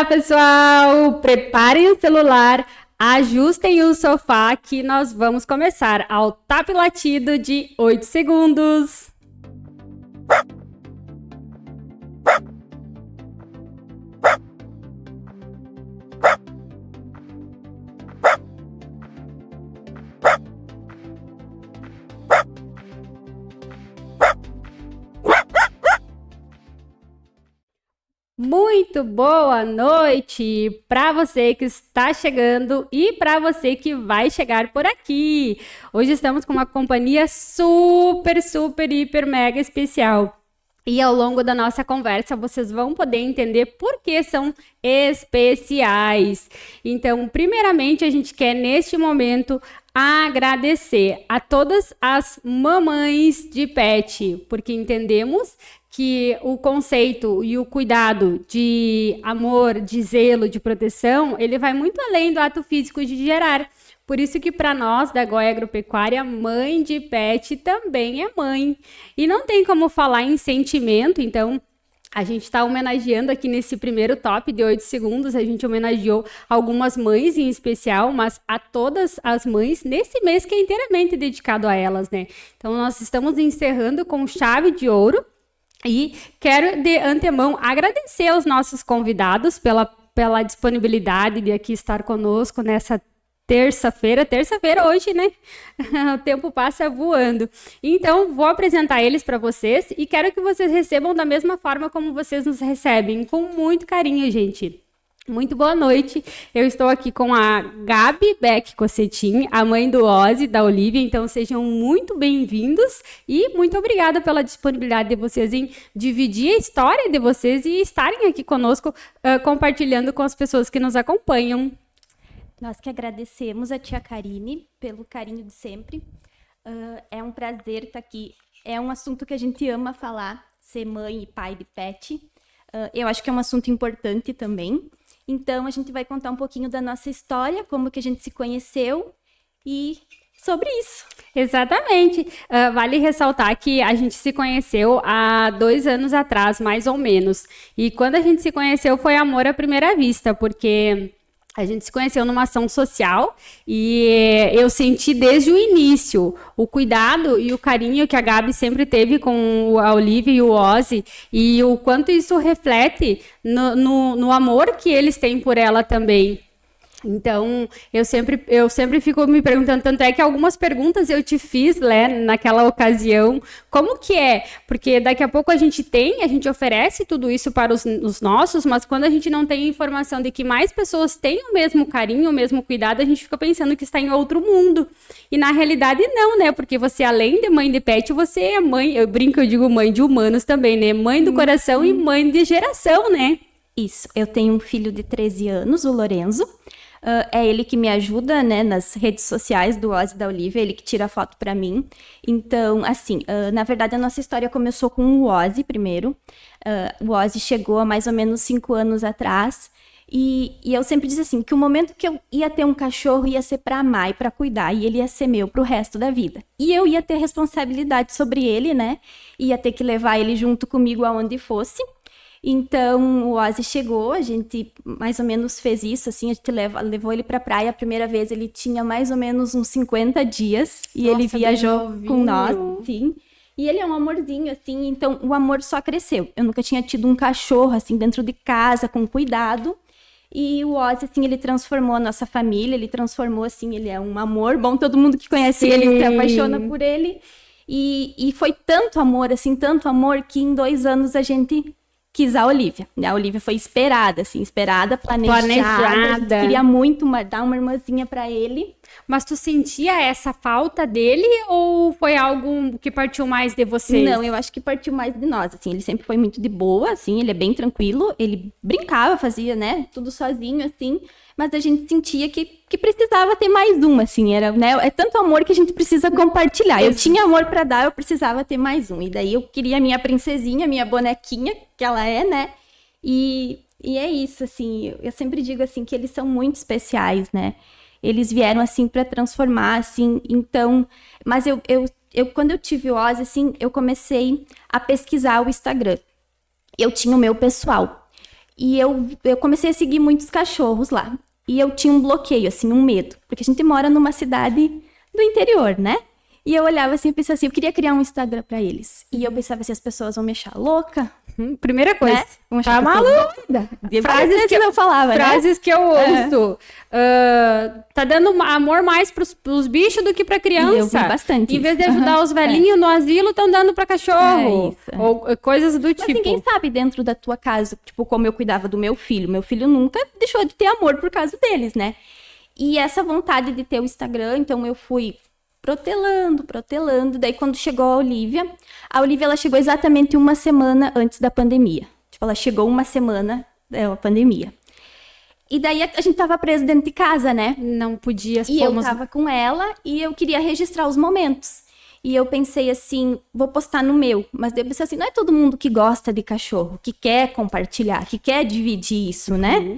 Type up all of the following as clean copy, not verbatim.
Olá, pessoal! Preparem o celular, ajustem o sofá que nós vamos começar ao tap latido de 8 segundos. Muito boa noite para você que está chegando e para você que vai chegar por aqui. Hoje estamos com uma companhia super, hiper, mega especial. E ao longo da nossa conversa, vocês vão poder entender por que são especiais. Então, primeiramente, a gente quer, neste momento, agradecer a todas as mamães de pet, porque entendemos que o conceito e o cuidado de amor, de zelo, de proteção, ele vai muito além do ato físico de gerar. Por isso que para nós, da Goia Agropecuária, mãe de pet também é mãe. E não tem como falar em sentimento, então a gente está homenageando aqui nesse primeiro top de 8 segundos, a gente homenageou algumas mães em especial, mas a todas as mães nesse mês que é inteiramente dedicado a elas, né? Então nós estamos encerrando com chave de ouro. E quero, de antemão, agradecer aos nossos convidados pela disponibilidade de aqui estar conosco nessa terça-feira hoje, né? O tempo passa voando. Então, vou apresentar eles para vocês e quero que vocês recebam da mesma forma como vocês nos recebem, com muito carinho, gente. Muito boa noite, eu estou aqui com a Gabi Beck Cossetin, a mãe do Ozzy, da Olivia, então sejam muito bem-vindos e muito obrigada pela disponibilidade de vocês em dividir a história de vocês e estarem aqui conosco, compartilhando com as pessoas que nos acompanham. Nós que agradecemos a tia Karine pelo carinho de sempre, é um prazer estar aqui, é um assunto que a gente ama falar, ser mãe e pai de pet, eu acho que é um assunto importante também. Então, a gente vai contar um pouquinho da nossa história, como que a gente se conheceu e sobre isso. Exatamente. Vale ressaltar que a gente se conheceu há 2 anos atrás, mais ou menos. E quando a gente se conheceu foi amor à primeira vista, porque a gente se conheceu numa ação social e eu senti desde o início o cuidado e o carinho que a Gabi sempre teve com a Olivia e o Ozzy e o quanto isso reflete no amor que eles têm por ela também. Então, eu sempre fico me perguntando, tanto é que algumas perguntas eu te fiz, né, naquela ocasião, como que é? Porque daqui a pouco a gente oferece tudo isso para os nossos, mas quando a gente não tem informação de que mais pessoas têm o mesmo carinho, o mesmo cuidado, a gente fica pensando que está em outro mundo. E na realidade não, né? Porque você, além de mãe de pet, você é mãe, eu brinco, eu digo mãe de humanos também, né? Mãe do coração e mãe de geração, né? Isso, eu tenho um filho de 13 anos, o Lorenzo. É ele que me ajuda, né, nas redes sociais do Ozzy e da Olivia, ele que tira a foto pra mim. Então, assim, na verdade a nossa história começou com o Ozzy primeiro. O Ozzy chegou há mais ou menos 5 anos atrás. E eu sempre disse assim, que o momento que eu ia ter um cachorro ia ser pra amar e pra cuidar, e ele ia ser meu pro resto da vida. E eu ia ter responsabilidade sobre ele, né, ia ter que levar ele junto comigo aonde fosse. Então, o Ozzy chegou, a gente mais ou menos fez isso, assim, a gente levou ele pra praia, a primeira vez ele tinha mais ou menos uns 50 dias, e ele viajou com nós, sim. E ele é um amorzinho, assim, então o amor só cresceu. Eu nunca tinha tido um cachorro, assim, dentro de casa, com cuidado, e o Ozzy, assim, ele transformou a nossa família, ele transformou, assim, ele é um amor, bom, todo mundo que conhece ele se apaixona por ele, e foi tanto amor, assim, tanto amor, que em 2 anos a gente quis a Olivia. A Olivia foi esperada, planejada. Queria muito dar uma irmãzinha pra ele. Mas tu sentia essa falta dele ou foi algo que partiu mais de vocês? Não, eu acho que partiu mais de nós, assim. Ele sempre foi muito de boa, assim, ele é bem tranquilo. Ele brincava, fazia, né, tudo sozinho, assim. Mas a gente sentia que precisava ter mais um, assim. Era, né, é tanto amor que a gente precisa compartilhar. Eu tinha amor pra dar, eu precisava ter mais um. E daí eu queria a minha princesinha, minha bonequinha, que ela é, né? E é isso, assim. Eu sempre digo, assim, que eles são muito especiais, né? Eles vieram, assim, para transformar, assim, então... Mas quando eu tive o Ozzy, assim, eu comecei a pesquisar o Instagram. Eu tinha o meu pessoal. E eu comecei a seguir muitos cachorros lá. E eu tinha um bloqueio, assim, um medo. Porque a gente mora numa cidade do interior, né? E eu olhava assim e pensava assim, eu queria criar um Instagram pra eles. E eu pensava assim, as pessoas vão me achar louca. Primeira coisa, né? Vão achar tá maluca. Frases que eu falava, frases que eu ouço. Tá dando amor mais pros bichos do que pra criança. E eu vi bastante em vez de ajudar os velhinhos no asilo, estão dando pra cachorro. É isso. Ou coisas do Mas tipo. ninguém sabe dentro da tua casa, tipo, como eu cuidava do meu filho. Meu filho nunca deixou de ter amor por causa deles, né? E essa vontade de ter o Instagram, então eu fui protelando. Daí quando chegou a Olivia ela chegou exatamente uma semana antes da pandemia. Tipo, ela chegou uma semana da pandemia. E daí a gente tava preso dentro de casa, né? Não podia. E eu tava com ela e eu queria registrar os momentos. E eu pensei assim, vou postar no meu. Mas daí eu pensei assim, não é todo mundo que gosta de cachorro, que quer compartilhar, que quer dividir isso, né?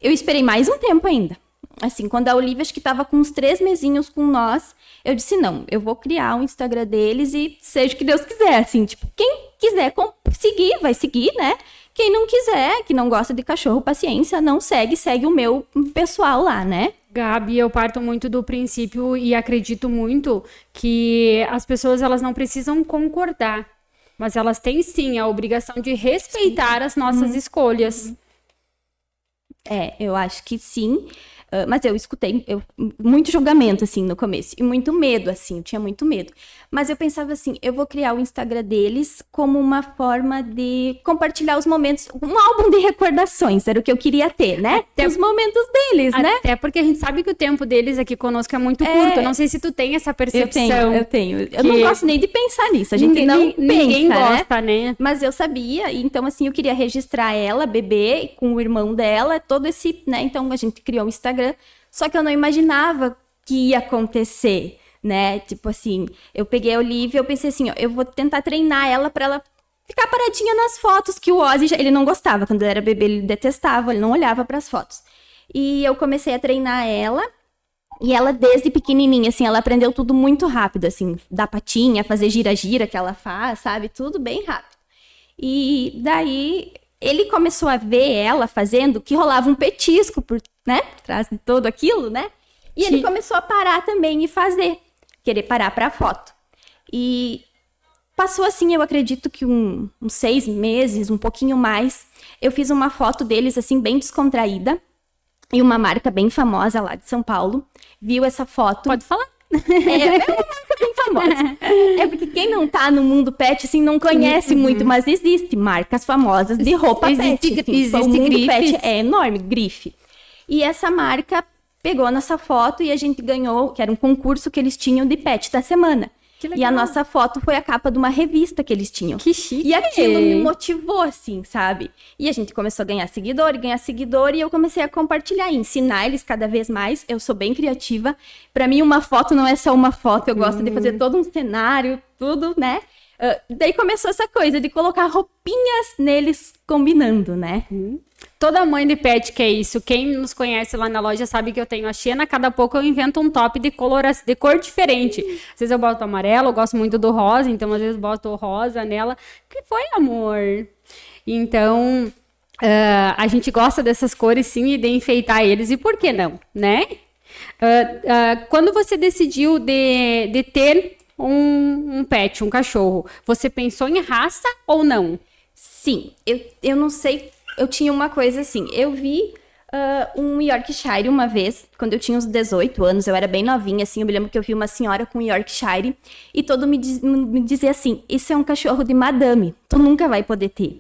Eu esperei mais um tempo ainda. Assim, quando a Olivia, acho que tava com uns 3 mesinhos com nós, eu disse, não, eu vou criar um Instagram deles e seja o que Deus quiser, assim, tipo, quem quiser seguir, vai seguir, né? Quem não quiser, que não gosta de cachorro, paciência, não segue o meu pessoal lá, né? Gabi, eu parto muito do princípio e acredito muito que as pessoas, elas não precisam concordar, mas elas têm sim a obrigação de respeitar as nossas escolhas. Eu acho que sim. Mas eu escutei muito julgamento, assim, no começo. E muito medo, assim, eu tinha muito medo. Mas eu pensava assim, eu vou criar o Instagram deles como uma forma de compartilhar os momentos, um álbum de recordações, era o que eu queria ter, né? Ter os momentos deles, né? Até porque a gente sabe que o tempo deles aqui conosco é muito curto. Eu não sei se tu tem essa percepção. Eu tenho. Eu não gosto nem de pensar nisso, a gente não pensa, ninguém gosta, né? Mas eu sabia, então assim, eu queria registrar ela, bebê, com o irmão dela, todo esse, né? Então a gente criou um Instagram. Só que eu não imaginava que ia acontecer, né? Tipo assim, eu peguei a Olivia, eu pensei assim, ó, eu vou tentar treinar ela pra ela ficar paradinha nas fotos, que o Ozzy, ele não gostava, quando ele era bebê ele detestava, ele não olhava pras fotos. E eu comecei a treinar ela, e ela desde pequenininha, assim, ela aprendeu tudo muito rápido, assim, dar patinha, fazer gira-gira que ela faz, sabe? Tudo bem rápido. E daí ele começou a ver ela fazendo que rolava um petisco por, né, trás de tudo aquilo, né? E ele começou a parar também e fazer, querer parar pra foto. E passou assim, eu acredito que uns 6 meses, um pouquinho mais, eu fiz uma foto deles assim bem descontraída. E uma marca bem famosa lá de São Paulo viu essa foto. Pode falar. É uma marca bem famosa. É porque quem não tá no mundo pet, assim, não conhece muito, mas existe marcas famosas de roupa pet. Assim, o mundo grife. pet é enorme, grife. E essa marca pegou nossa foto e a gente ganhou, que era um concurso que eles tinham de pet da semana. Que legal. E a nossa foto foi a capa de uma revista que eles tinham. Que chique. E aquilo me motivou, assim, sabe? E a gente começou a ganhar seguidor, e eu comecei a compartilhar, e ensinar eles cada vez mais. Eu sou bem criativa. Pra mim, uma foto não é só uma foto, eu gosto de fazer todo um cenário, tudo, né? Daí começou essa coisa de colocar roupinhas neles combinando, né? Toda mãe de pet quer isso. Quem nos conhece lá na loja sabe que eu tenho a Xena. Cada pouco eu invento um top de cor diferente. Às vezes eu boto amarelo, eu gosto muito do rosa, então às vezes boto rosa nela. Que foi, amor? Então, a gente gosta dessas cores sim e de enfeitar eles. E por que não, né? Quando você decidiu de ter um pet, um cachorro, você pensou em raça ou não? Sim, eu não sei, eu tinha uma coisa assim, eu vi um Yorkshire uma vez, quando eu tinha uns 18 anos, eu era bem novinha, assim, eu me lembro que eu vi uma senhora com Yorkshire, e todo me dizia assim, isso é um cachorro de madame, tu nunca vai poder ter.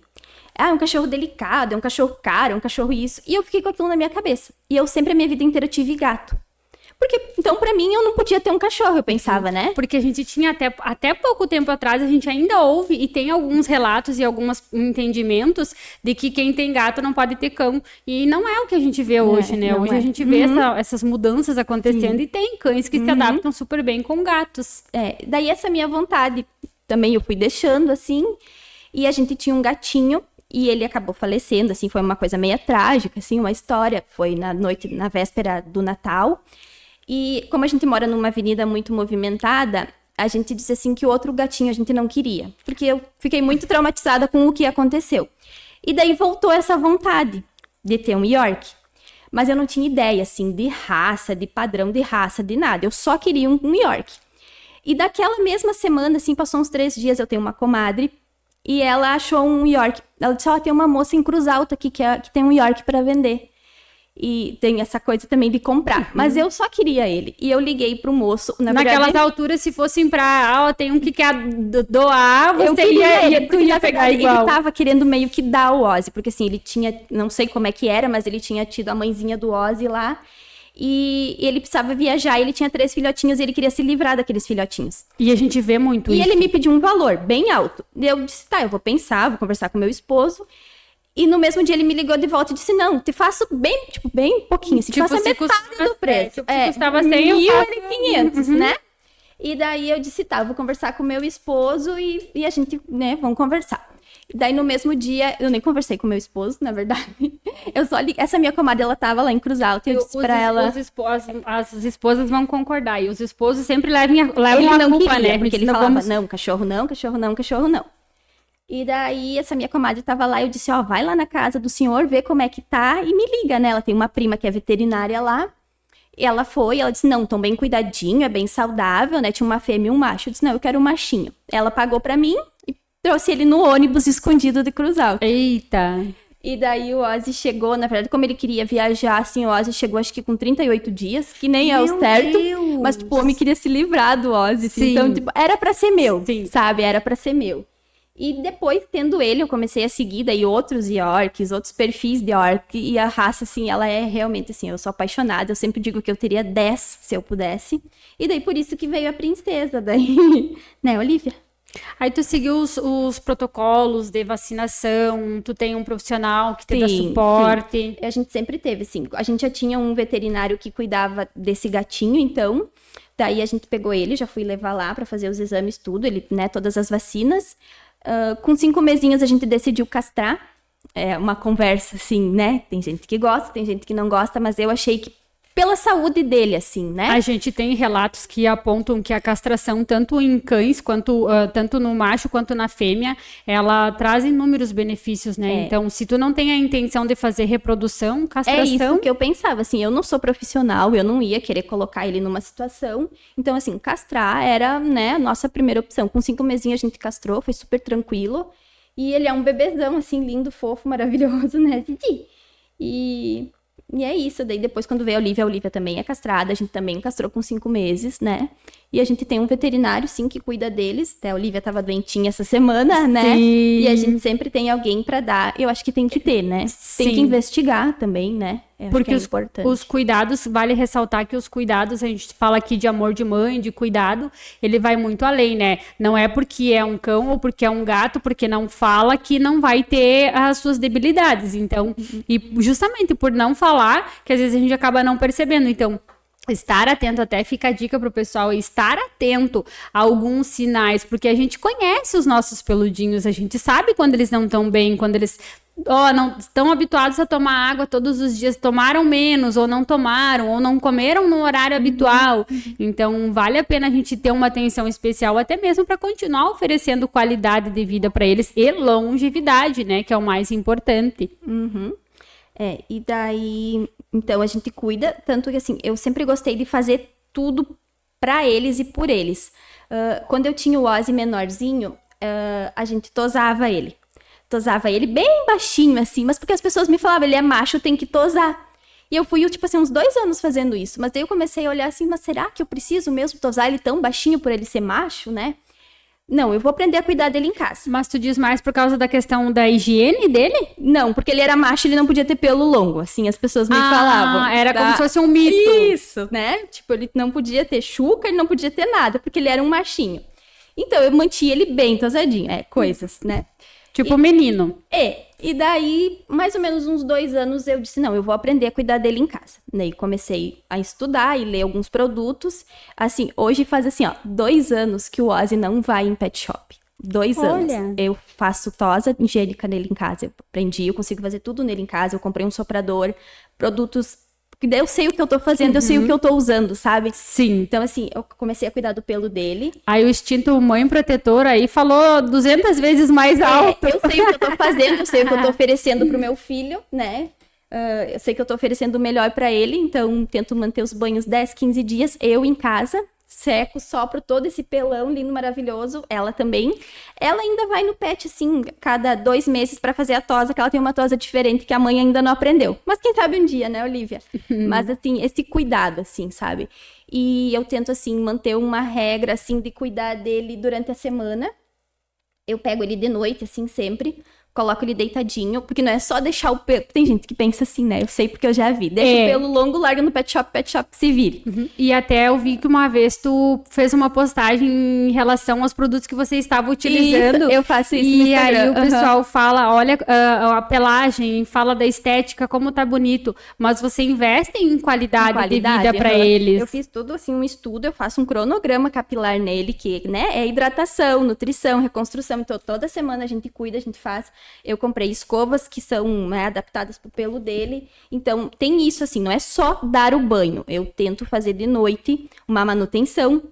É um cachorro delicado, é um cachorro caro, é um cachorro isso, e eu fiquei com aquilo na minha cabeça, e eu sempre a minha vida inteira tive gato. Porque, então, pra mim, eu não podia ter um cachorro, eu pensava, né? Porque a gente tinha até pouco tempo atrás, a gente ainda ouve e tem alguns relatos e alguns entendimentos de que quem tem gato não pode ter cão. E não é o que a gente vê hoje, né? Hoje a gente vê essas mudanças acontecendo e tem cães que se adaptam super bem com gatos. Daí essa minha vontade também eu fui deixando, assim, e a gente tinha um gatinho. E ele acabou falecendo, assim, foi uma coisa meio trágica, assim, uma história. Foi na véspera do Natal. E como a gente mora numa avenida muito movimentada, a gente disse assim que o outro gatinho a gente não queria. Porque eu fiquei muito traumatizada com o que aconteceu. E daí voltou essa vontade de ter um York. Mas eu não tinha ideia, assim, de raça, de padrão de raça, de nada. Eu só queria um York. E daquela mesma semana, assim, passou uns 3 dias, eu tenho uma comadre, e ela achou um York. Ela disse, tem uma moça em Cruz Alta aqui que tem um York para vender. E tem essa coisa também de comprar. Mas eu só queria ele. E eu liguei pro moço. Naquelas alturas, se fossem pra... tem um que quer doar, tu ia pegar igual. Ele tava querendo meio que dar o Ozzy. Porque assim, ele tinha... Não sei como é que era, mas ele tinha tido a mãezinha do Ozzy lá. E ele precisava viajar. Ele tinha 3 filhotinhos e ele queria se livrar daqueles filhotinhos. E a gente vê muito isso. E ele me pediu um valor bem alto. Eu disse, eu vou pensar, vou conversar com meu esposo. E no mesmo dia ele me ligou de volta e disse, não, te faço bem, tipo, bem pouquinho, assim, te faço a metade do preço. Custava 100, 1.500, né? E daí eu disse, eu vou conversar com meu esposo e a gente, né, vamos conversar. E daí no mesmo dia, eu nem conversei com meu esposo, na verdade. Eu só liguei, essa minha comadre, ela tava lá em Cruz Alta e eu disse pra ela... As esposas vão concordar, e os esposos sempre levam a culpa, queria, né? Porque ele falava, não, cachorro não, cachorro não, cachorro não. E daí, essa minha comadre tava lá, eu disse, vai lá na casa do senhor, vê como é que tá e me liga, né? Ela tem uma prima que é veterinária lá. E ela foi, ela disse, não, tão bem cuidadinho, é bem saudável, né? Tinha uma fêmea e um macho. Eu disse, não, eu quero um machinho. Ela pagou pra mim e trouxe ele no ônibus escondido de Cruz Alta. Eita! E daí o Ozzy chegou, na verdade, como ele queria viajar, assim, o Ozzy chegou acho que com 38 dias, que nem é o certo. Deus. Mas, tipo, o homem queria se livrar do Ozzy, assim, então, tipo, era pra ser meu, sabe? Era pra ser meu. E depois, tendo ele, eu comecei a seguir daí outros Yorks, outros perfis de York. E a raça, assim, ela é realmente, assim, eu sou apaixonada. Eu sempre digo que eu teria 10 se eu pudesse. E daí, por isso que veio a princesa, daí, né, Olivia? Aí tu seguiu os protocolos de vacinação, tu tem um profissional que te dá suporte. Sim. A gente sempre teve, assim. A gente já tinha um veterinário que cuidava desse gatinho, então... Daí a gente pegou ele, já fui levar lá pra fazer os exames, tudo, ele, né, todas as vacinas. Com 5 mesinhos a gente decidiu castrar. É uma conversa, assim, né? Tem gente que gosta, tem gente que não gosta, mas eu achei que pela saúde dele, assim, né? A gente tem relatos que apontam que a castração, tanto em cães, quanto tanto no macho quanto na fêmea, ela traz inúmeros benefícios, né? Então, se tu não tem a intenção de fazer reprodução, castração... É isso que eu pensava, assim, eu não sou profissional, eu não ia querer colocar ele numa situação. Então, assim, castrar era, né, a nossa primeira opção. Com 5 mesinhos a gente castrou, foi super tranquilo. E ele é um bebezão, assim, lindo, fofo, maravilhoso, né, Didi? E é isso, daí depois quando veio a Olivia também é castrada, a gente também castrou com 5 meses, né? E a gente tem um veterinário, sim, que cuida deles. Até a Olivia tava doentinha essa semana, né? Sim. E a gente sempre tem alguém pra dar. Eu acho que tem que ter, né? Sim. Tem que investigar também, né? Porque é importante. Os cuidados, vale ressaltar que os cuidados, a gente fala aqui de amor de mãe, de cuidado, ele vai muito além, né? Não é porque é um cão ou porque é um gato, porque não fala, que não vai ter as suas debilidades. Então, e justamente por não falar, que às vezes a gente acaba não percebendo. Então, estar atento, até fica a dica pro pessoal, estar atento a alguns sinais, porque a gente conhece os nossos peludinhos, a gente sabe quando eles não estão bem, quando eles não estão habituados a tomar água todos os dias, tomaram menos, ou não tomaram, ou não comeram no horário habitual. Então, vale a pena a gente ter uma atenção especial, até mesmo para continuar oferecendo qualidade de vida para eles e longevidade, né, que é o mais importante. E daí, então a gente cuida, tanto que assim, eu sempre gostei de fazer tudo pra eles e por eles. Quando eu tinha o Ozzy menorzinho, a gente tosava ele. Tosava ele bem baixinho, assim, mas porque as pessoas me falavam, ele é macho, tem que tosar. E eu fui, tipo assim, uns 2 anos fazendo isso. Mas daí eu comecei a olhar assim, mas será que eu preciso mesmo tosar ele tão baixinho por ele ser macho, né? Não, eu vou aprender a cuidar dele em casa. Mas tu diz mais por causa da questão da higiene dele? Não, porque ele era macho, ele não podia ter pelo longo, assim, as pessoas me falavam. Era como se fosse um mito. Isso, né? Tipo, ele não podia ter chuca, ele não podia ter nada, porque ele era um machinho. Então, eu mantinha ele bem tosadinho, coisas, né? Tipo menino. E daí, mais ou menos uns 2 anos, eu disse, não, eu vou aprender a cuidar dele em casa. Daí comecei a estudar e ler alguns produtos. Assim, hoje faz assim, 2 anos que o Ozzy não vai em pet shop. 2 anos. Eu faço tosa higiênica nele em casa. Eu aprendi, eu consigo fazer tudo nele em casa. Eu comprei um soprador, produtos Porque daí eu sei o que eu tô fazendo, eu sei o que eu tô usando, sabe? Sim. Então, assim, eu comecei a cuidar do pelo dele. Aí o instinto mãe protetora aí falou 200 vezes mais alto. Eu sei o que eu tô fazendo, eu sei o que eu tô oferecendo pro meu filho, né? Eu sei que eu tô oferecendo o melhor pra ele, então tento manter os banhos 10, 15 dias, eu em casa. Seco, sopro todo esse pelão lindo, maravilhoso. Ela também. Ela ainda vai no pet, assim, cada 2 meses pra fazer a tosa, que ela tem uma tosa diferente que a mãe ainda não aprendeu. Mas quem sabe um dia, né, Olivia? Mas, assim, esse cuidado, assim, sabe? E eu tento, assim, manter uma regra, assim, de cuidar dele durante a semana. Eu pego ele de noite, assim, sempre. Coloco ele deitadinho, porque não é só deixar o pelo. Tem gente que pensa assim, né? Eu sei porque eu já vi. Deixa o pelo longo, larga no pet shop se vire. E até eu vi que uma vez tu fez uma postagem em relação aos produtos que você estava utilizando. Isso, eu faço isso no E Instagram. aí o pessoal fala, olha a pelagem, fala da estética, como tá bonito. Mas você investe em qualidade de vida para eles. Eu fiz tudo assim, um estudo, eu faço um cronograma capilar nele, que, né, é hidratação, nutrição, reconstrução. Então, toda semana a gente cuida, a gente faz. Eu comprei escovas que são, né, adaptadas pro pelo dele. Então, tem isso, assim, não é só dar o banho. Eu tento fazer de noite uma manutenção.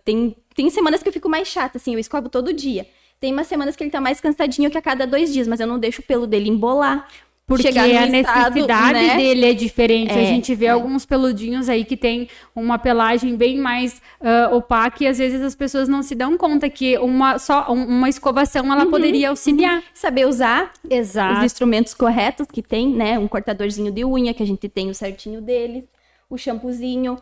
Tem semanas que eu fico mais chata, assim, eu escovo todo dia. Tem umas semanas que ele tá mais cansadinho que a cada 2 dias, mas eu não deixo o pelo dele embolar. Porque a necessidade né? dele é diferente. A gente vê alguns peludinhos aí que tem uma pelagem bem mais opaca e às vezes as pessoas não se dão conta que uma escovação ela poderia auxiliar. Saber usar Exato. os instrumentos corretos que tem, né? Um cortadorzinho de unha, que a gente tem o certinho deles. O shampoozinho,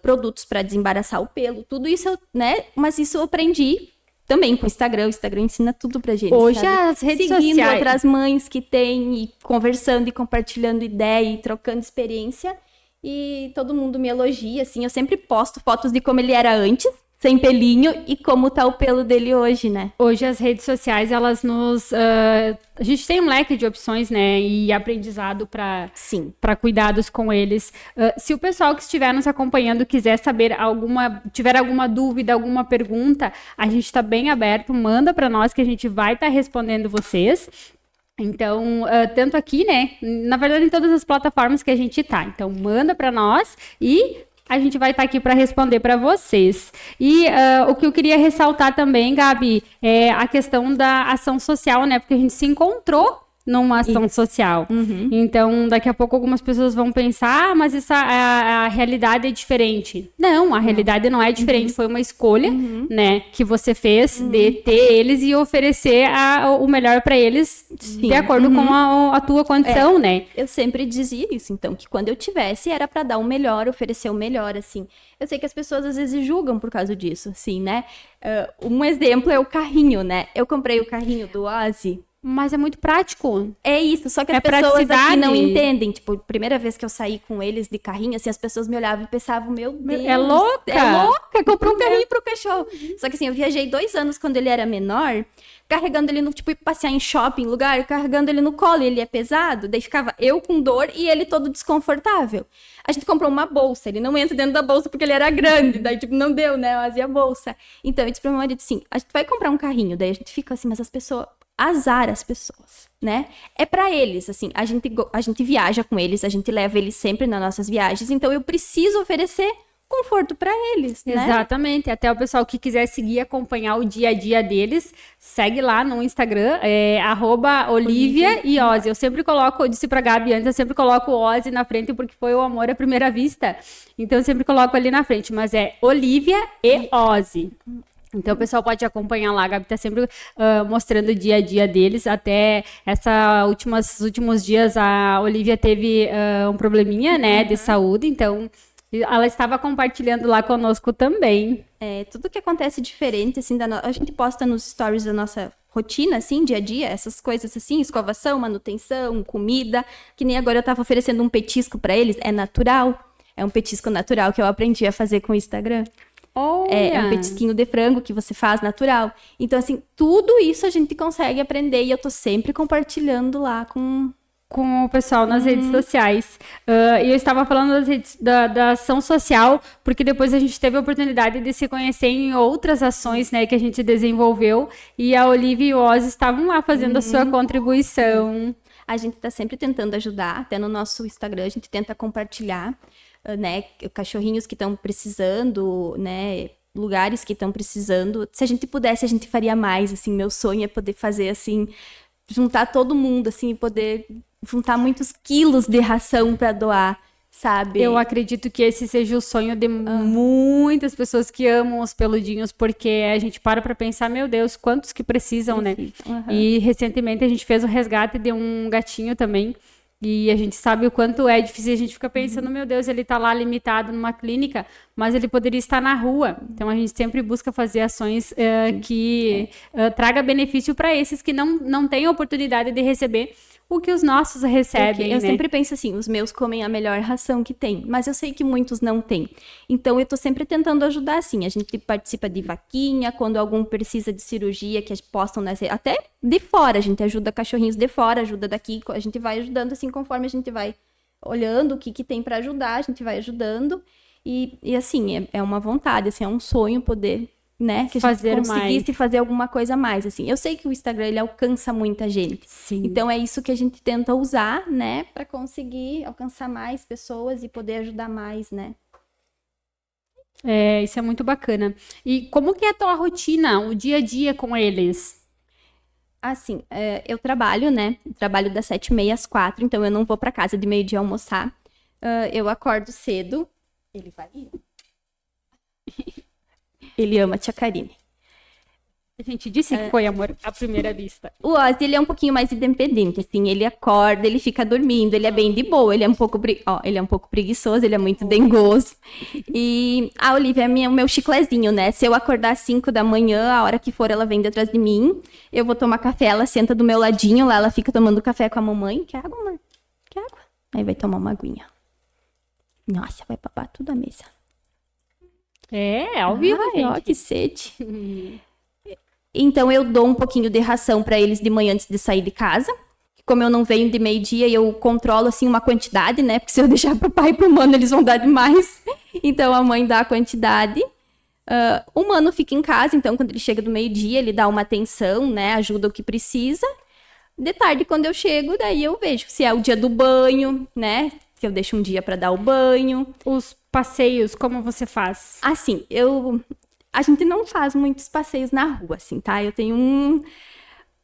produtos para desembaraçar o pelo. Tudo isso, né? Mas isso eu aprendi também com o Instagram ensina tudo pra gente. Hoje sabe? as redes Seguindo sociais. outras mães que tem, e conversando e compartilhando ideia e trocando experiência. E todo mundo me elogia, assim. Eu sempre posto fotos de como ele era antes, sem pelinho, e como tá o pelo dele hoje, né? Hoje as redes sociais, elas nos... a gente tem um leque de opções, né? E aprendizado para cuidados com eles. Se o pessoal que estiver nos acompanhando quiser saber tiver alguma dúvida, alguma pergunta, a gente está bem aberto. Manda para nós que a gente vai estar respondendo vocês. Então, tanto aqui, né? Na verdade, em todas as plataformas que a gente tá. Então, manda para nós e... a gente vai estar aqui para responder para vocês. E o que eu queria ressaltar também, Gabi, é a questão da ação social, né? Porque a gente se encontrou numa ação social. Então, daqui a pouco algumas pessoas vão pensar, mas a realidade é diferente. Não, a realidade não é diferente. Foi uma escolha, né, que você fez de ter eles e oferecer o melhor para eles de acordo com a tua condição, né? Eu sempre dizia isso, então, que quando eu tivesse era para dar o melhor, oferecer o melhor, assim. Eu sei que as pessoas às vezes julgam por causa disso, assim, né? Um exemplo é o carrinho, né? Eu comprei o carrinho do Ozzy. Mas é muito prático. É isso, só que as pessoas aqui não entendem. Tipo, primeira vez que eu saí com eles de carrinho, assim, as pessoas me olhavam e pensavam, meu Deus. É louca! É louca, comprou um carrinho pro cachorro. Só que assim, eu viajei 2 anos quando ele era menor, carregando ele no, tipo, ir passear em shopping, lugar, carregando ele no colo, e ele é pesado, daí ficava eu com dor e ele todo desconfortável. A gente comprou uma bolsa, ele não entra dentro da bolsa porque ele era grande, daí tipo, não deu, né, eu fazia a bolsa. Então eu disse pro meu marido assim, a gente vai comprar um carrinho, daí a gente fica assim, mas as pessoas... azar as pessoas, né? É pra eles, assim, a gente viaja com eles, a gente leva eles sempre nas nossas viagens, então eu preciso oferecer conforto pra eles, né? Exatamente, até o pessoal que quiser seguir, acompanhar o dia a dia deles, segue lá no Instagram, @Olivia e Ozzy. Eu sempre coloco, eu disse pra Gabi antes, eu sempre coloco o Ozzy na frente porque foi o amor à primeira vista, então eu sempre coloco ali na frente, mas é Olivia e Ozzy. Então, o pessoal pode acompanhar lá, a Gabi tá sempre mostrando o dia a dia deles. Até esses últimos dias, a Olivia teve um probleminha, né, de saúde. Então, ela estava compartilhando lá conosco também. Tudo que acontece diferente, assim, a gente posta nos stories da nossa rotina, assim, dia a dia, essas coisas assim, escovação, manutenção, comida. Que nem agora eu tava oferecendo um petisco para eles, é natural. É um petisco natural que eu aprendi a fazer com o Instagram. É um petisquinho de frango que você faz natural. Então, assim, tudo isso a gente consegue aprender e eu tô sempre compartilhando lá com o pessoal nas redes sociais. E eu estava falando da ação social, porque depois a gente teve a oportunidade de se conhecer em outras ações, né, que a gente desenvolveu, e a Olivia e o Ozzy estavam lá fazendo a sua contribuição. a gente tá sempre tentando ajudar, até no nosso Instagram a gente tenta compartilhar, né, cachorrinhos que estão precisando, né, lugares que estão precisando. Se a gente pudesse, a gente faria mais, assim, meu sonho é poder fazer, assim, juntar todo mundo, assim, e poder juntar muitos quilos de ração para doar, sabe? Eu acredito que esse seja o sonho de muitas pessoas que amam os peludinhos, porque a gente para pensar, meu Deus, quantos que precisam, né? E recentemente a gente fez o resgate de um gatinho também, e a gente sabe o quanto é difícil, a gente fica pensando, meu Deus, ele tá lá limitado numa clínica, mas ele poderia estar na rua. Então a gente sempre busca fazer ações que traga benefício para esses que não têm a oportunidade de receber o que os nossos recebem, eu né? sempre penso assim, os meus comem a melhor ração que tem, mas eu sei que muitos não têm. Então eu tô sempre tentando ajudar, assim. A gente participa de vaquinha, quando algum precisa de cirurgia, que postam até de fora, a gente ajuda cachorrinhos de fora, ajuda daqui, a gente vai ajudando assim, conforme a gente vai olhando o que tem para ajudar, a gente vai ajudando. E assim, é uma vontade, assim, é um sonho poder, né, que a gente conseguisse fazer alguma coisa a mais, assim. Eu sei que o Instagram, ele alcança muita gente. Sim. Então, é isso que a gente tenta usar, né, para conseguir alcançar mais pessoas e poder ajudar mais, né. Isso é muito bacana. E como que é a tua rotina, o dia a dia com eles? Assim, eu trabalho, né, trabalho das 7h30 às 4h, então eu não vou para casa de meio-dia almoçar. Eu acordo cedo. Ele vai ir. Ele ama a tia Karine. A gente disse que foi amor à primeira vista. O Ozzy, ele é um pouquinho mais independente, assim, ele acorda, ele fica dormindo, ele é bem de boa, ele é um pouco preguiçoso, ele é muito dengoso. E a Olivia é o meu chiclezinho, né? Se eu acordar às 5 da manhã, a hora que for, ela vem atrás de mim, eu vou tomar café, ela senta do meu ladinho, lá ela fica tomando café com a mamãe. Quer água, mãe? Quer água? Aí vai tomar uma aguinha. Nossa, vai parar tudo a mesa. Ao vivo, gente. Ó, que sede. Então, eu dou um pouquinho de ração para eles de manhã antes de sair de casa. Como eu não venho de meio-dia, eu controlo, assim, uma quantidade, né? Porque se eu deixar pro pai e pro mano, eles vão dar demais. Então, a mãe dá a quantidade. O mano fica em casa, então, quando ele chega do meio-dia, ele dá uma atenção, né? Ajuda o que precisa. De tarde, quando eu chego, daí eu vejo se é o dia do banho, né? Que eu deixo um dia para dar o banho. Os passeios, como você faz? Assim, a gente não faz muitos passeios na rua, assim, tá? Eu tenho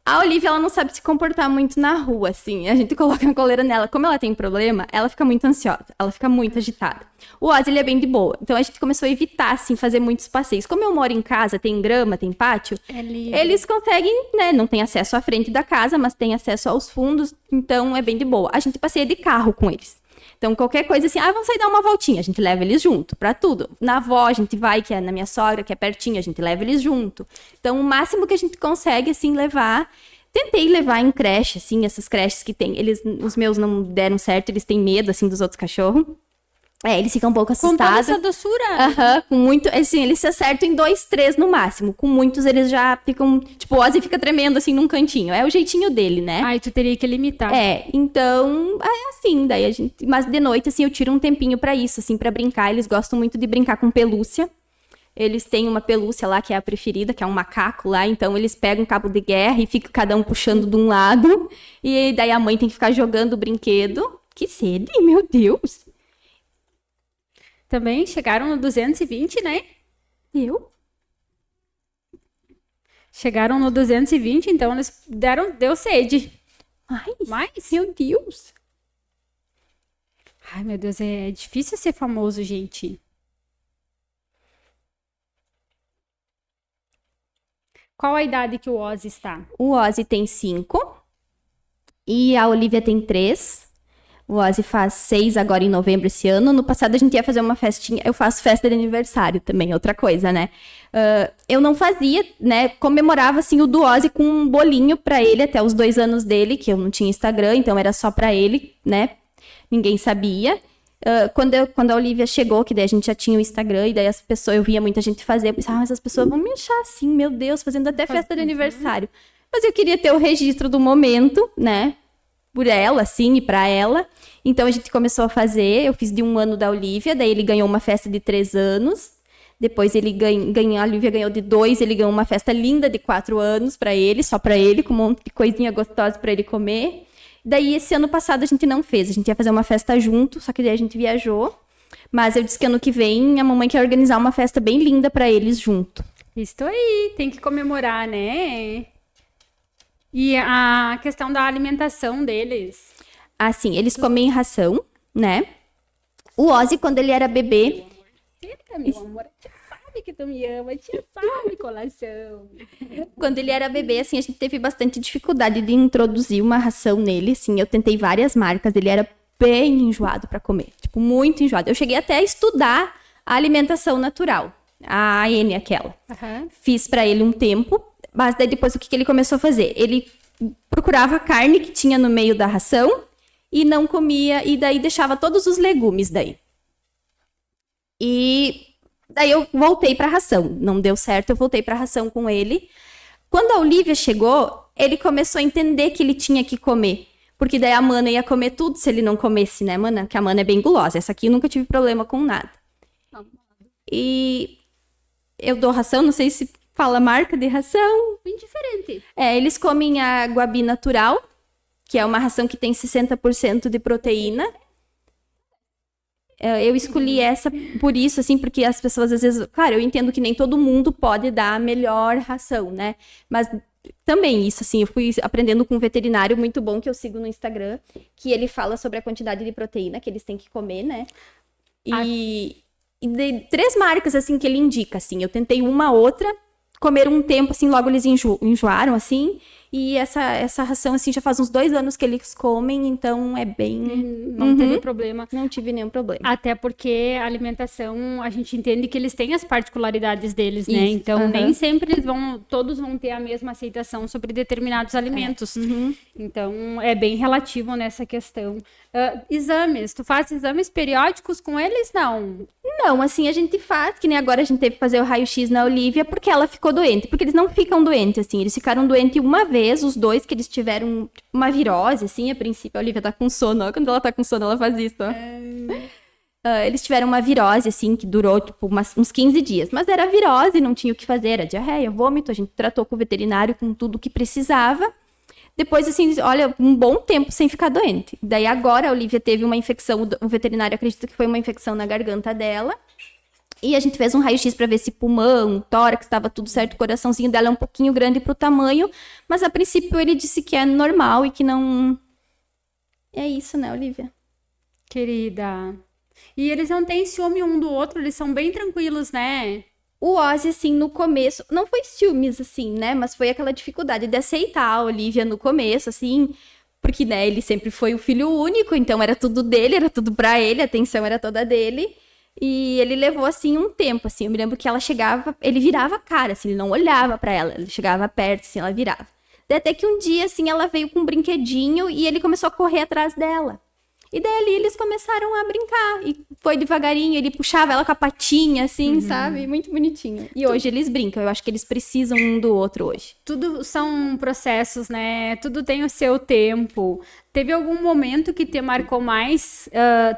A Olivia, ela não sabe se comportar muito na rua, assim. A gente coloca a coleira nela. Como ela tem problema, ela fica muito ansiosa. Ela fica muito agitada. O Ozzy, ele é bem de boa. Então, a gente começou a evitar, assim, fazer muitos passeios. Como eu moro em casa, tem grama, tem pátio. Eles conseguem, né? Não tem acesso à frente da casa, mas tem acesso aos fundos. Então, é bem de boa. A gente passeia de carro com eles. Então, qualquer coisa assim, vamos sair dar uma voltinha, a gente leva eles junto, pra tudo. Na avó, a gente vai, que é na minha sogra, que é pertinho, a gente leva eles junto. Então, o máximo que a gente consegue, assim, levar. Tentei levar em creche, assim, essas creches que tem. Os meus não deram certo, eles têm medo, assim, dos outros cachorros. Eles ficam um pouco assustados. Com toda essa doçura. Com muito, assim, eles se acertam em 2, 3 no máximo. Com muitos, eles já ficam, tipo, o Ozzy fica tremendo, assim, num cantinho. É o jeitinho dele, né? Ai, tu teria que limitar. Então, é assim, daí a gente... Mas de noite, assim, eu tiro um tempinho pra isso, assim, pra brincar. Eles gostam muito de brincar com pelúcia. Eles têm uma pelúcia lá, que é a preferida, que é um macaco lá. Então, eles pegam um cabo de guerra e ficam cada um puxando de um lado. E daí a mãe tem que ficar jogando o brinquedo. Que sede, meu Deus! Também chegaram no 220, né? Chegaram no 220, então eles deu sede. Mais? Meu Deus! Ai, meu Deus, é difícil ser famoso, gente. Qual a idade que o Ozzy está? O Ozzy tem 5 e a Olivia tem 3. O Ozzy faz 6 agora em novembro esse ano. No passado a gente ia fazer uma festinha. Eu faço festa de aniversário também, outra coisa, né? Eu não fazia, né? Comemorava, assim, o do Ozzy com um bolinho pra ele até os 2 anos dele, que eu não tinha Instagram, então era só pra ele, né? Ninguém sabia. Quando a Olivia chegou, que daí a gente já tinha o Instagram, e daí as pessoas, eu via muita gente fazer, eu pensava, mas as pessoas vão me achar assim, meu Deus, fazendo até festa de aniversário. Mas eu queria ter o registro do momento, né? Por ela, assim, e pra ela. Então, a gente começou a fazer. Eu fiz de 1 ano da Olivia. Daí, ele ganhou uma festa de 3 anos. Depois, ele a Olivia ganhou de 2. Ele ganhou uma festa linda de 4 anos pra ele. Só pra ele, com um monte de coisinha gostosa pra ele comer. Daí, esse ano passado, a gente não fez. A gente ia fazer uma festa junto, só que daí a gente viajou. Mas eu disse que ano que vem, a mamãe quer organizar uma festa bem linda pra eles junto. Isso aí, tem que comemorar, né? E a questão da alimentação deles. Assim, eles comem ração, né? O Ozzy, quando ele era bebê... Eita, meu amor, a tia sabe que tu me ama, a tia sabe, colação. Quando ele era bebê, assim, a gente teve bastante dificuldade de introduzir uma ração nele, assim. Eu tentei várias marcas, ele era bem enjoado pra comer. Tipo, muito enjoado. Eu cheguei até a estudar a alimentação natural. A AN, aquela. Aham. Fiz pra ele um tempo, mas daí depois o que ele começou a fazer? Ele procurava a carne que tinha no meio da ração e não comia, e daí deixava todos os legumes daí. E daí eu voltei pra ração. Não deu certo, eu voltei pra ração com ele. Quando a Olivia chegou, ele começou a entender que ele tinha que comer. Porque daí a Mana ia comer tudo se ele não comesse, né, Mana? Porque a Mana é bem gulosa. Essa aqui eu nunca tive problema com nada. E eu dou ração, não sei se fala marca de ração. Bem diferente. Eles comem a Guabi natural, que é uma ração que tem 60% de proteína. Eu escolhi essa por isso, assim, porque as pessoas às vezes... Claro, eu entendo que nem todo mundo pode dar a melhor ração, né? Mas também isso, assim, eu fui aprendendo com um veterinário muito bom que eu sigo no Instagram, que ele fala sobre a quantidade de proteína que eles têm que comer, né? E de 3 marcas, assim, que ele indica, assim. Eu tentei uma outra, comer um tempo, assim, logo eles enjoaram, assim. E essa ração, assim, já faz uns 2 anos que eles comem, então é bem... Não teve problema. Não tive nenhum problema. Até porque a alimentação, a gente entende que eles têm as particularidades deles, né? Isso, Então, nem sempre todos vão ter a mesma aceitação sobre determinados alimentos. Então, é bem relativo nessa questão. Exames, tu faz exames periódicos com eles? Não. Não, assim, a gente faz, que nem agora a gente teve que fazer o raio-x na Olivia, porque ela ficou doente. Porque eles não ficam doentes, assim, eles ficaram doentes uma vez, os dois, que eles tiveram uma virose, assim, a princípio. A Olivia tá com sono, ó, quando ela tá com sono, ela faz isso, ó. Eles tiveram uma virose, assim, que durou, tipo, uns 15 dias. Mas era virose, não tinha o que fazer, era diarreia, vômito, a gente tratou com o veterinário, com tudo o que precisava. Depois, assim, olha, um bom tempo sem ficar doente. Daí agora a Olivia teve uma infecção, o veterinário acredita que foi uma infecção na garganta dela. E a gente fez um raio-x pra ver se pulmão, tórax, estava tudo certo, o coraçãozinho dela é um pouquinho grande pro tamanho. Mas a princípio ele disse que é normal e que não... É isso, né, Olivia? Querida. E eles não têm ciúme um do outro, eles são bem tranquilos, né? O Ozzy, assim, no começo, não foi ciúmes, assim, né? Mas foi aquela dificuldade de aceitar a Olivia no começo, assim, porque, né, ele sempre foi o filho único, então era tudo dele, era tudo pra ele, a atenção era toda dele. E ele levou, assim, um tempo, assim. Eu me lembro que ela chegava, ele virava a cara, assim, ele não olhava pra ela, ele chegava perto, assim, ela virava. Daí até que um dia, assim, ela veio com um brinquedinho e ele começou a correr atrás dela. E daí ali eles começaram a brincar. E foi devagarinho, ele puxava ela com a patinha, assim, sabe? Muito bonitinho. E hoje eles brincam, eu acho que eles precisam um do outro hoje. Tudo são processos, né? Tudo tem o seu tempo. Teve algum momento que te marcou mais,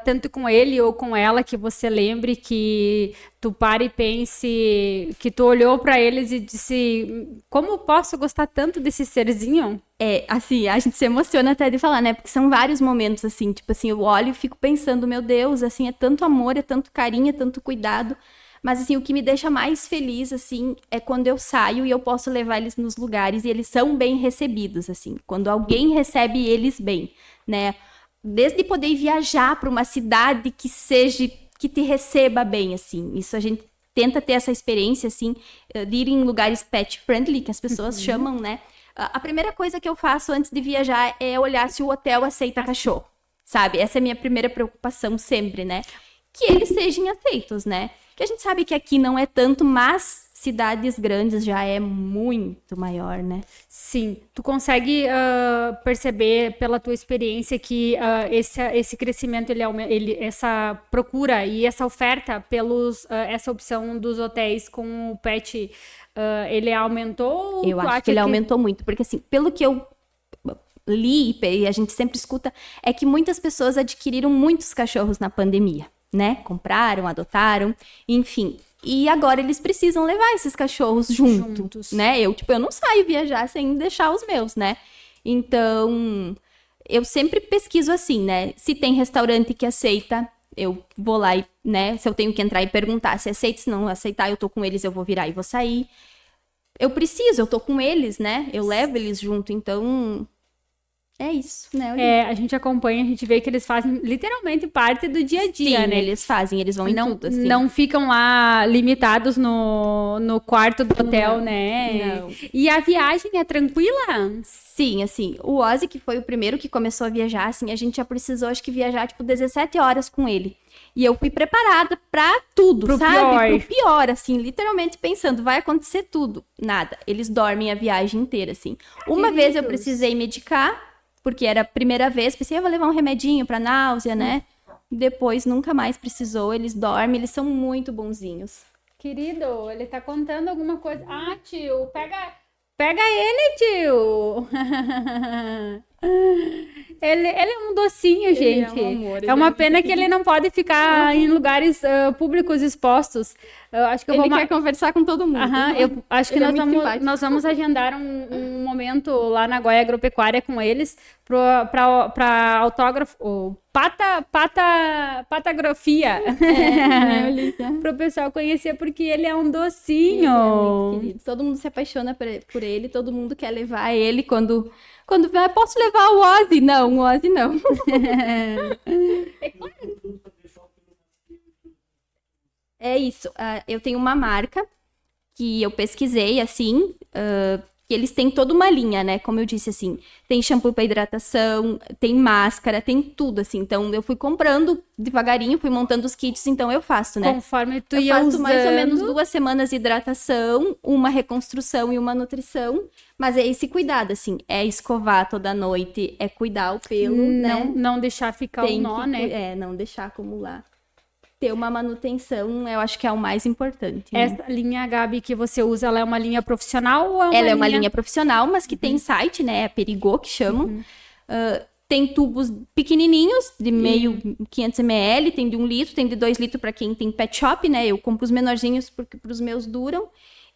tanto com ele ou com ela, que você lembre que tu pare e pense, que tu olhou pra eles e disse, como eu posso gostar tanto desse serzinho? Assim, a gente se emociona até de falar, né? Porque são vários momentos, assim, tipo assim, eu olho e fico pensando, meu Deus, assim, é tanto amor, é tanto carinho, é tanto cuidado. Mas, assim, o que me deixa mais feliz, assim, é quando eu saio e eu posso levar eles nos lugares e eles são bem recebidos, assim. Quando alguém recebe eles bem, né? Desde poder viajar para uma cidade que te receba bem, assim. Isso a gente tenta ter essa experiência, assim, de ir em lugares pet friendly, que as pessoas chamam, né? A primeira coisa que eu faço antes de viajar é olhar se o hotel aceita cachorro, sabe? Essa é a minha primeira preocupação sempre, né? Que eles sejam aceitos, né? Que a gente sabe que aqui não é tanto, mas cidades grandes já é muito maior, né? Sim, tu consegue perceber pela tua experiência que esse crescimento, essa procura e essa oferta essa opção dos hotéis com o pet, ele aumentou? Eu acho que ele aumentou muito, porque assim, pelo que eu li e a gente sempre escuta, é que muitas pessoas adquiriram muitos cachorros na pandemia, né? Compraram, adotaram, enfim. E agora eles precisam levar esses cachorros juntos, né? Eu não saio viajar sem deixar os meus, né? Então, eu sempre pesquiso assim, né? Se tem restaurante que aceita, eu vou lá e, né? Se eu tenho que entrar e perguntar se aceita, se não aceitar, eu tô com eles, eu vou virar e vou sair. Eu tô com eles, né? Eu levo eles junto, então... É isso, né? A gente acompanha, a gente vê que eles fazem literalmente parte do dia a dia, Sim, né? eles fazem, eles vão em tudo, assim. Não ficam lá limitados no quarto do hotel, né? Não. E a viagem é tranquila? Sim, assim, o Ozzy, que foi o primeiro que começou a viajar, assim, a gente já precisou, acho que, viajar, tipo, 17 horas com ele. E eu fui preparada pra tudo, Pro sabe? pior. Pro pior, assim, literalmente pensando, vai acontecer tudo. Nada. Eles dormem a viagem inteira, assim. Uma vez eu precisei medicar, porque era a primeira vez, pensei, eu vou levar um remedinho pra náusea, né? Depois, nunca mais precisou, eles dormem, eles são muito bonzinhos. Querido, ele tá contando alguma coisa. Ah, tio, pega ele, tio. Ele é um docinho, gente. é um amor, É uma pena que ele não pode ficar em lugares públicos expostos. Eu acho que eu Ele vou quer conversar com todo mundo. Aham, eu acho que Ele é muito simpático. nós vamos agendar um momento lá na Goia Agropecuária com eles para autógrafo, patagrafia. Para o pessoal conhecer, porque ele é um docinho. Ele é muito querido. Todo mundo se apaixona por ele, todo mundo quer levar ele quando vai, posso levar o Ozzy? Não, o Ozzy não. É isso. Eu tenho uma marca que eu pesquisei, assim, que eles têm toda uma linha, né? Como eu disse, assim, tem shampoo para hidratação, tem máscara, tem tudo, assim. Então, eu fui comprando devagarinho, fui montando os kits, então eu faço, né? Conforme tu Eu ia faço usando. mais ou menos 2 semanas de hidratação, uma reconstrução e uma nutrição. Mas é esse cuidado, assim, é escovar toda noite, é cuidar o pelo, né? Não deixar ficar o nó, né? Não deixar acumular. Ter uma manutenção, eu acho que é o mais importante. Né? Essa linha, Gabi, que você usa, ela é uma linha profissional ou é uma Ela é uma linha profissional, mas que tem site, né? É Perigô, que chamam. Tem tubos pequenininhos, de meio 500 ml, tem de 1 litro, tem de 2 litros para quem tem pet shop, né? Eu compro os menorzinhos porque os meus duram.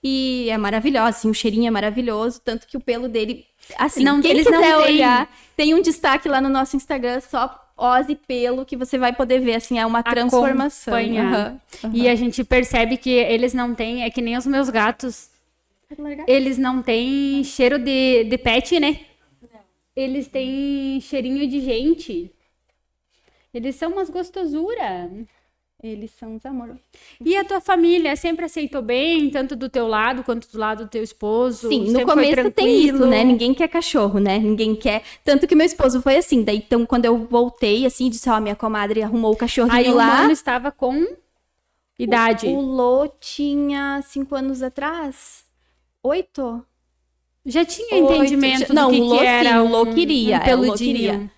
E é maravilhoso, assim, o cheirinho é maravilhoso, tanto que o pelo dele... Assim, quem eles quiser não têm- olhar, tem um destaque lá no nosso Instagram, só Ozzy Pelo, que você vai poder ver, assim, é uma transformação. Acompanhar. E a gente percebe que eles não têm, é que nem os meus gatos, eles não têm cheiro de pet, né? Eles têm cheirinho de gente. Eles são umas gostosuras. Eles são os amores. E a tua família sempre aceitou bem, tanto do teu lado quanto do lado do teu esposo? Sim, Sempre no foi começo tem isso, tranquilo? né? Ninguém quer cachorro, né? Ninguém quer. Tanto que meu esposo foi assim. Daí, então, quando eu voltei, assim, disse, ó, minha comadre arrumou o cachorrinho Aí o lá. mano estava com idade. O Lô tinha 5 anos atrás. 8? Já tinha entendimento do Não, que o Lô, que era sim, o Lô queria. um O Lô peludinho. queria.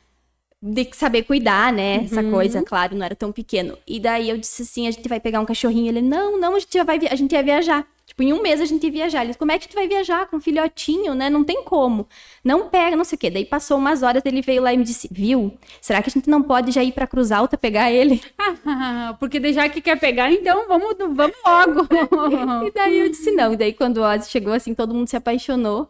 De saber cuidar, né? Essa coisa, claro, não era tão pequeno. E daí eu disse assim, a gente vai pegar um cachorrinho. Ele, não, a gente ia viajar. Tipo, em 1 mês a gente ia viajar. Ele disse, como é que a gente vai viajar com um filhotinho, né? Não tem como. Não pega, não sei o quê. Daí passou umas horas, ele veio lá e me disse, viu? Será que a gente não pode já ir pra Cruz Alta pegar ele? Porque daí já que quer pegar, então vamos logo. E daí eu disse não. E daí quando o Ozzy chegou, assim, todo mundo se apaixonou.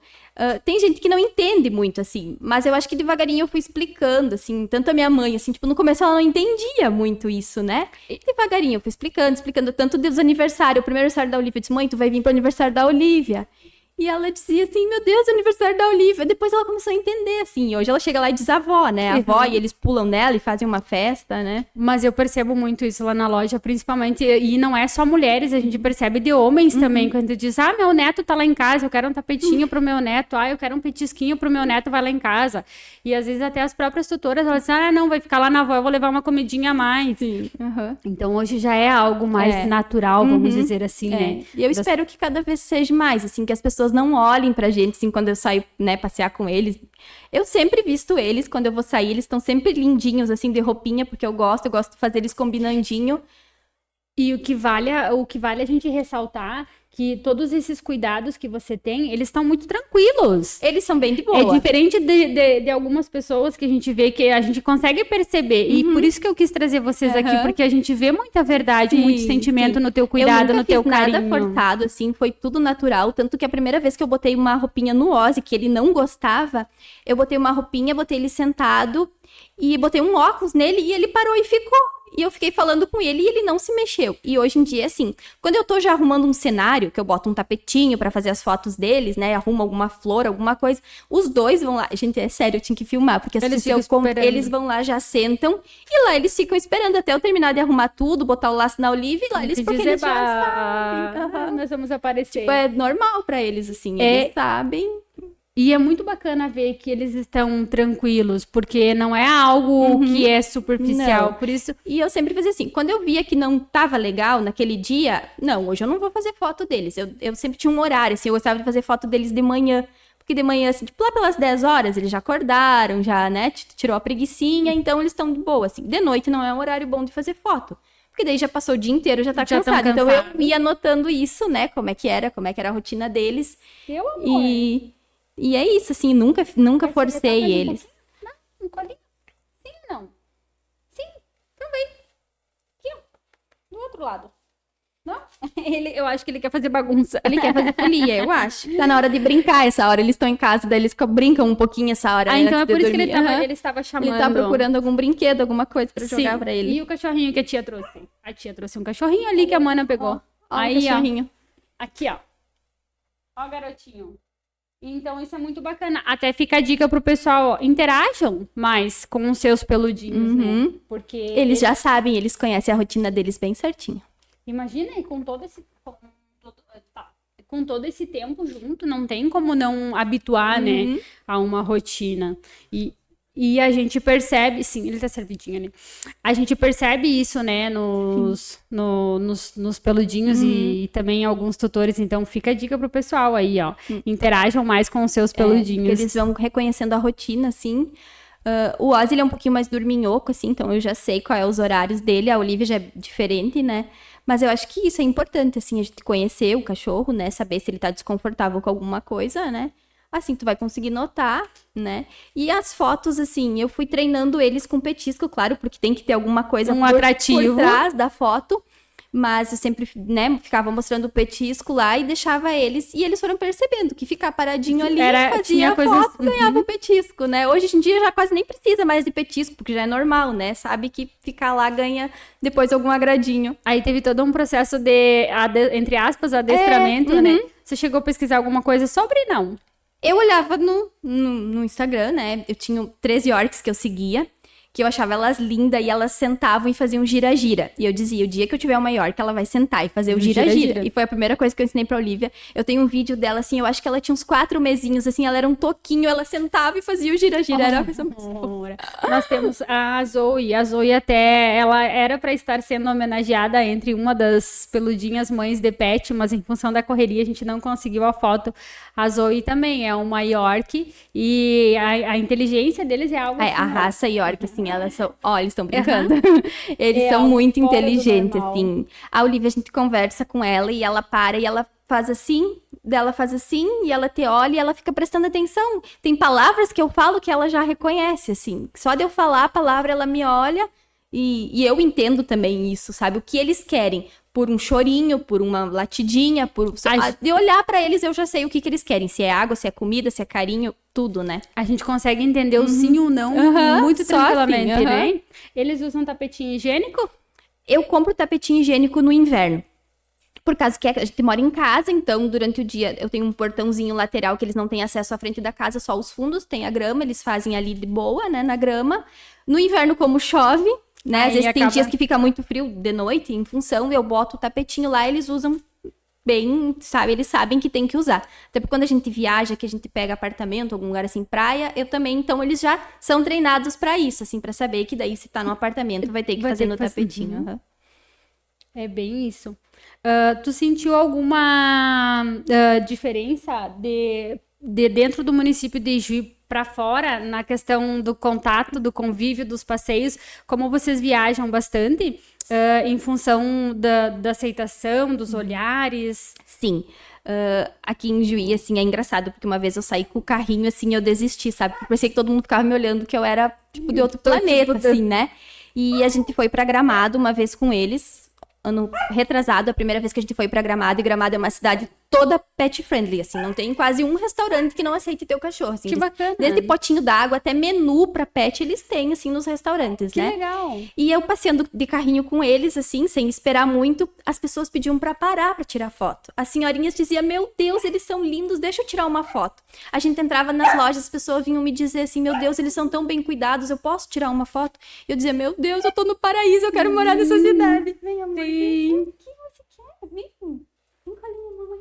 Tem gente que não entende muito, assim. Mas eu acho que devagarinho eu fui explicando, assim. Tanto a minha mãe, assim, tipo, no começo ela não entendia muito isso, né? E devagarinho eu fui explicando. Tanto dos aniversários. O primeiro aniversário da Olivia, eu disse, mãe, tu vai vir pro aniversário da Olivia. E ela dizia assim, meu Deus, aniversário da Olivia. Depois ela começou a entender, assim. Hoje ela chega lá e diz avó, né? Avó, e eles pulam nela e fazem uma festa, né? Mas eu percebo muito isso lá na loja, principalmente, e não é só mulheres, a gente percebe de homens também, quando diz, meu neto tá lá em casa, eu quero um tapetinho pro meu neto, eu quero um petisquinho pro meu neto, vai lá em casa. E às vezes até as próprias tutoras, elas dizem, não, vai ficar lá na avó, eu vou levar uma comidinha a mais. Sim. Então hoje já é algo mais natural, vamos dizer assim, né? E eu espero que cada vez seja mais, assim, que as pessoas não olhem pra gente, assim, quando eu saio, né, passear com eles. Eu sempre visto eles, quando eu vou sair, eles estão sempre lindinhos, assim, de roupinha, porque eu gosto de fazer eles combinandinho. E o que vale a gente ressaltar que todos esses cuidados que você tem, eles estão muito tranquilos. Eles são bem de É boa. diferente de algumas pessoas que a gente vê que a gente consegue perceber. E por isso que eu quis trazer vocês aqui, porque a gente vê muita verdade, muito sentimento no teu cuidado, no teu carinho. Eu nunca fiz nada forçado, assim, foi tudo natural. Tanto que a primeira vez que eu botei uma roupinha no Ozzy, que ele não gostava, eu botei uma roupinha, botei ele sentado e botei um óculos nele e ele parou e ficou. E eu fiquei falando com ele e ele não se mexeu. E hoje em dia, assim, quando eu tô já arrumando um cenário, que eu boto um tapetinho pra fazer as fotos deles, né? Arrumo alguma flor, alguma coisa. Os dois vão lá. Gente, é sério, eu tinha que filmar. Porque eles vão lá, já sentam. E lá eles ficam esperando até eu terminar de arrumar tudo, botar o laço na Oliva. E lá porque eles já sabem. Nós vamos aparecer. Tipo, é normal pra eles, assim. Eles sabem. E é muito bacana ver que eles estão tranquilos, porque não é algo que é superficial, Não. por isso... E eu sempre fazia assim, quando eu via que não tava legal naquele dia, não, hoje eu não vou fazer foto deles. Eu sempre tinha um horário, assim, eu gostava de fazer foto deles de manhã. Porque de manhã, assim, tipo, lá pelas 10 horas, eles já acordaram, já, né, tirou a preguicinha, então eles estão de boa, assim. De noite não é um horário bom de fazer foto. Porque daí já passou o dia inteiro, já tá cansado. Então eu ia anotando isso, né, como é que era a rotina deles. Meu amor. E é isso, assim, nunca forcei eles. Não, um colinho. Sim, não. Sim, também. Aqui, ó. Do outro lado. Não? Eu acho que ele quer fazer bagunça. Ele quer fazer folia, eu acho. Tá na hora de brincar essa hora. Eles estão em casa, daí eles brincam um pouquinho essa hora. Então é por isso que ele estava chamando. Ele tá procurando algum brinquedo, alguma coisa pra jogar pra ele. E o cachorrinho que a tia trouxe? A tia trouxe um cachorrinho ali que a mana pegou. Aí, o cachorrinho. Ó. Aqui, ó. Ó o garotinho. Então, isso é muito bacana. Até fica a dica pro pessoal, ó, interajam mais com os seus peludinhos, né? Porque eles já sabem, eles conhecem a rotina deles bem certinho. Imagina aí, com todo esse tempo junto, não tem como não habituar, né, a uma rotina. E a gente percebe, sim, ele tá servidinho ali. A gente percebe isso, né, nos peludinhos e também em alguns tutores. Então, fica a dica pro pessoal aí, ó. Interajam mais com os seus peludinhos. Eles vão reconhecendo a rotina, assim. O Ozzy, ele é um pouquinho mais dorminhoco, assim, então eu já sei qual é os horários dele. A Olivia já é diferente, né? Mas eu acho que isso é importante, assim, a gente conhecer o cachorro, né? Saber se ele tá desconfortável com alguma coisa, né? Assim, tu vai conseguir notar, né? E as fotos, assim, eu fui treinando eles com petisco, claro, porque tem que ter alguma coisa atrativo por trás da foto. Mas eu sempre, né, ficava mostrando o petisco lá e deixava eles. E eles foram percebendo que ficar paradinho ali, fazia a foto, ganhava o petisco, né? Hoje em dia já quase nem precisa mais de petisco, porque já é normal, né? Sabe que ficar lá ganha depois algum agradinho. Aí teve todo um processo entre aspas, adestramento, né? Você chegou a pesquisar alguma coisa sobre, não? Eu olhava no Instagram, né? Eu tinha 13 Yorks que eu seguia, que eu achava elas lindas e elas sentavam e faziam gira-gira. E eu dizia, o dia que eu tiver uma York, ela vai sentar e fazer o gira-gira. E foi a primeira coisa que eu ensinei pra Olivia. Eu tenho um vídeo dela, assim, eu acho que ela tinha uns 4 mesinhos, assim, ela era um toquinho, ela sentava e fazia o gira-gira. Era uma coisa muito... Nós temos a Zoe. A Zoe até, ela era pra estar sendo homenageada entre uma das peludinhas mães de pet, mas em função da correria a gente não conseguiu a foto. A Zoe também é uma York e a inteligência deles é algo... A raça York, assim, elas são... Ó, eles estão brincando. Eles são muito inteligentes, assim. A Olivia, a gente conversa com ela e ela para e ela faz assim, dela faz assim, e ela te olha e ela fica prestando atenção. Tem palavras que eu falo que ela já reconhece, assim. Só de eu falar a palavra, ela me olha e eu entendo também isso, sabe? O que eles querem. Por um chorinho, por uma latidinha, de olhar pra eles eu já sei o que eles querem. Se é água, se é comida, se é carinho, tudo, né? A gente consegue entender o sim ou não muito tranquilamente, assim, né? Eles usam tapetinho higiênico? Eu compro tapetinho higiênico no inverno. Por causa que a gente mora em casa, então durante o dia eu tenho um portãozinho lateral que eles não têm acesso à frente da casa, só os fundos, tem a grama, eles fazem ali de boa, né, na grama. No inverno, como chove, né, às vezes tem dias que fica muito frio de noite, em função, eu boto o tapetinho lá, eles usam bem, sabe, eles sabem que tem que usar. Até porque quando a gente viaja, que a gente pega apartamento, algum lugar assim, praia, eu também, então eles já são treinados pra isso, assim, pra saber que daí se tá no apartamento vai ter que fazer no tapetinho. É bem isso. Tu sentiu alguma diferença de dentro do município de Juí para fora, na questão do contato, do convívio, dos passeios, como vocês viajam bastante, em função da aceitação, dos olhares? Sim. Aqui em Juí, assim, é engraçado, porque uma vez eu saí com o carrinho, assim, eu desisti, sabe? Porque eu pensei que todo mundo ficava me olhando, que eu era, tipo, de outro planeta, assim, né? E a gente foi pra Gramado uma vez com eles, ano retrasado, a primeira vez que a gente foi pra Gramado, e Gramado é uma cidade toda pet friendly, assim, não tem quase um restaurante que não aceite ter o cachorro, assim. Que bacana. Desde potinho d'água até menu pra pet, eles têm, assim, nos restaurantes, Que né? legal. E eu passeando de carrinho com eles, assim, sem esperar muito, as pessoas pediam pra parar pra tirar foto. As senhorinhas diziam, meu Deus, eles são lindos, deixa eu tirar uma foto. A gente entrava nas lojas, as pessoas vinham me dizer assim, meu Deus, eles são tão bem cuidados, eu posso tirar uma foto? E eu dizia, meu Deus, eu tô no paraíso, eu quero morar nessa cidade. Vem, amor, vem. O que você quer? Vem, vem com a linha, mamãe.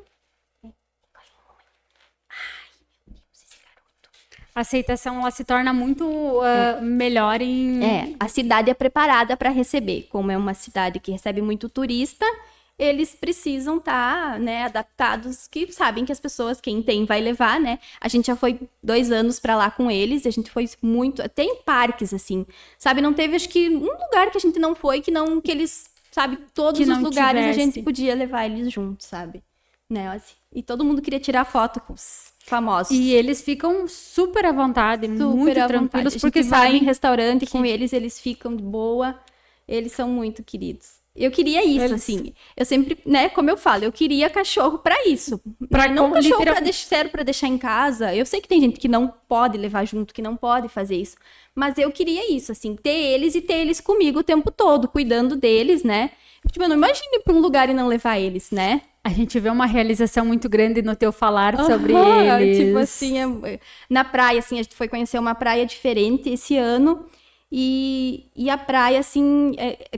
A aceitação, ela se torna muito melhor em... A cidade é preparada para receber. Como é uma cidade que recebe muito turista, eles precisam estar, né, adaptados, que sabem que as pessoas, quem tem, vai levar, né? A gente já foi 2 anos para lá com eles, e a gente foi muito, até em parques, assim, sabe? Não teve, acho que, um lugar que a gente não foi, que eles, sabe, todos os lugares tivesse. A gente podia levar eles juntos, sabe? Né, assim. E todo mundo queria tirar foto com os famosos. E eles ficam super à vontade, muito tranquilos, porque vai em restaurante com eles ficam de boa, eles são muito queridos. Eu queria isso, assim. Eu sempre, né, como eu falo, eu queria cachorro pra isso. Não cachorro pra deixar em casa. Eu sei que tem gente que não pode levar junto, que não pode fazer isso. Mas eu queria isso, assim, ter eles comigo o tempo todo, cuidando deles, né? Tipo, eu não imagino ir pra um lugar e não levar eles, né? A gente vê uma realização muito grande no teu falar sobre eles. Tipo assim, na praia, assim, a gente foi conhecer uma praia diferente esse ano. E a praia, assim,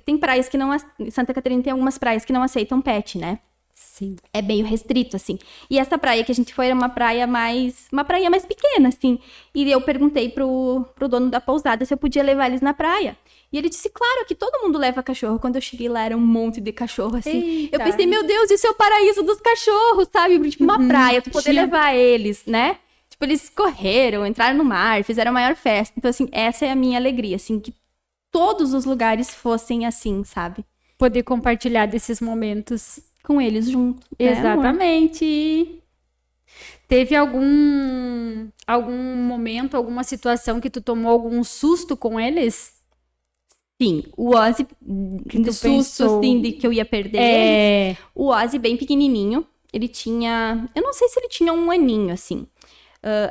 tem praias que não... Santa Catarina tem algumas praias que não aceitam pet, né? Sim. É meio restrito, assim. E essa praia que a gente foi era uma praia mais pequena, assim. E eu perguntei pro dono da pousada se eu podia levar eles na praia. E ele disse, claro, aqui todo mundo leva cachorro. Quando eu cheguei lá, era um monte de cachorro, assim. Eita. Eu pensei, meu Deus, isso é o paraíso dos cachorros, sabe? Tipo, uma praia, tu poder levar eles, né? Tipo, eles correram, entraram no mar, fizeram a maior festa. Então, assim, essa é a minha alegria, assim, que todos os lugares fossem assim, sabe? Poder compartilhar desses momentos com eles junto. Exatamente. Né, teve algum momento, alguma situação que tu tomou algum susto com eles? Sim, o Ozzy, de susto, assim, de que eu ia perder eles. O Ozzy, bem pequenininho, ele tinha... Eu não sei se ele tinha 1 aninho, assim.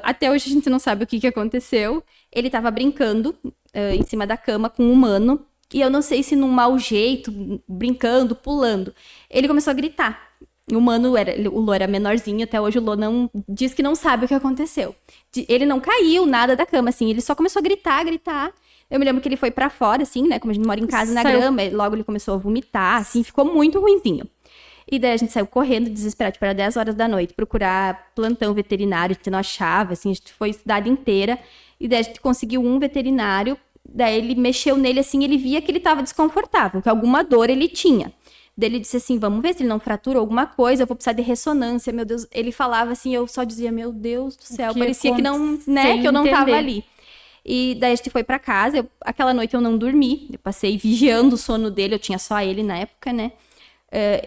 Até hoje a gente não sabe o que aconteceu. Ele tava brincando em cima da cama com um humano. E eu não sei se num mau jeito, brincando, pulando, ele começou a gritar. O Lô era menorzinho, até hoje o Lô diz que não sabe o que aconteceu. Ele não caiu nada da cama, assim, ele só começou a gritar. Eu me lembro que ele foi pra fora, assim, né, como a gente mora em casa na grama, logo ele começou a vomitar, assim, ficou muito ruinzinho. E daí a gente saiu correndo, desesperado, tipo, era 10 horas da noite, procurar plantão veterinário, a gente não achava, assim, a gente foi a cidade inteira, e daí a gente conseguiu um veterinário. Daí ele mexeu nele, assim, ele via que ele tava desconfortável, que alguma dor ele tinha. Daí ele disse assim, vamos ver se ele não fraturou alguma coisa, eu vou precisar de ressonância, meu Deus. Ele falava assim, eu só dizia, meu Deus do céu, parecia que não, né, que eu não tava ali. E daí a gente foi pra casa, aquela noite eu não dormi, eu passei vigiando o sono dele, eu tinha só ele na época, né.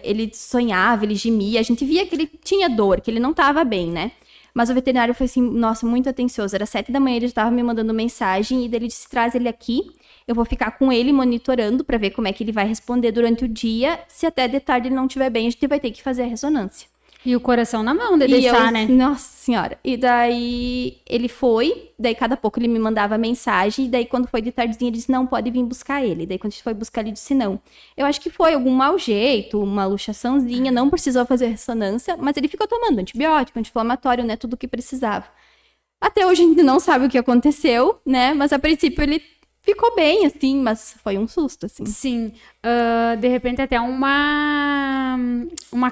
Ele sonhava, ele gemia, a gente via que ele tinha dor, que ele não tava bem, né. Mas o veterinário foi assim, nossa, muito atencioso. Era 7 da manhã, ele já estava me mandando mensagem. E daí ele disse, traz ele aqui. Eu vou ficar com ele monitorando para ver como é que ele vai responder durante o dia. Se até de tarde ele não estiver bem, a gente vai ter que fazer a ressonância. E o coração na mão de deixar, né? Nossa senhora. E daí ele foi, daí cada pouco ele me mandava mensagem, e daí quando foi de tardezinha ele disse, não, pode vir buscar ele. Daí quando a gente foi buscar ele disse, não. Eu acho que foi algum mau jeito, uma luxaçãozinha, não precisou fazer ressonância, mas ele ficou tomando antibiótico, anti-inflamatório, né, tudo o que precisava. Até hoje a gente não sabe o que aconteceu, né, mas a princípio ele ficou bem, assim, mas foi um susto, assim. Sim, de repente até uma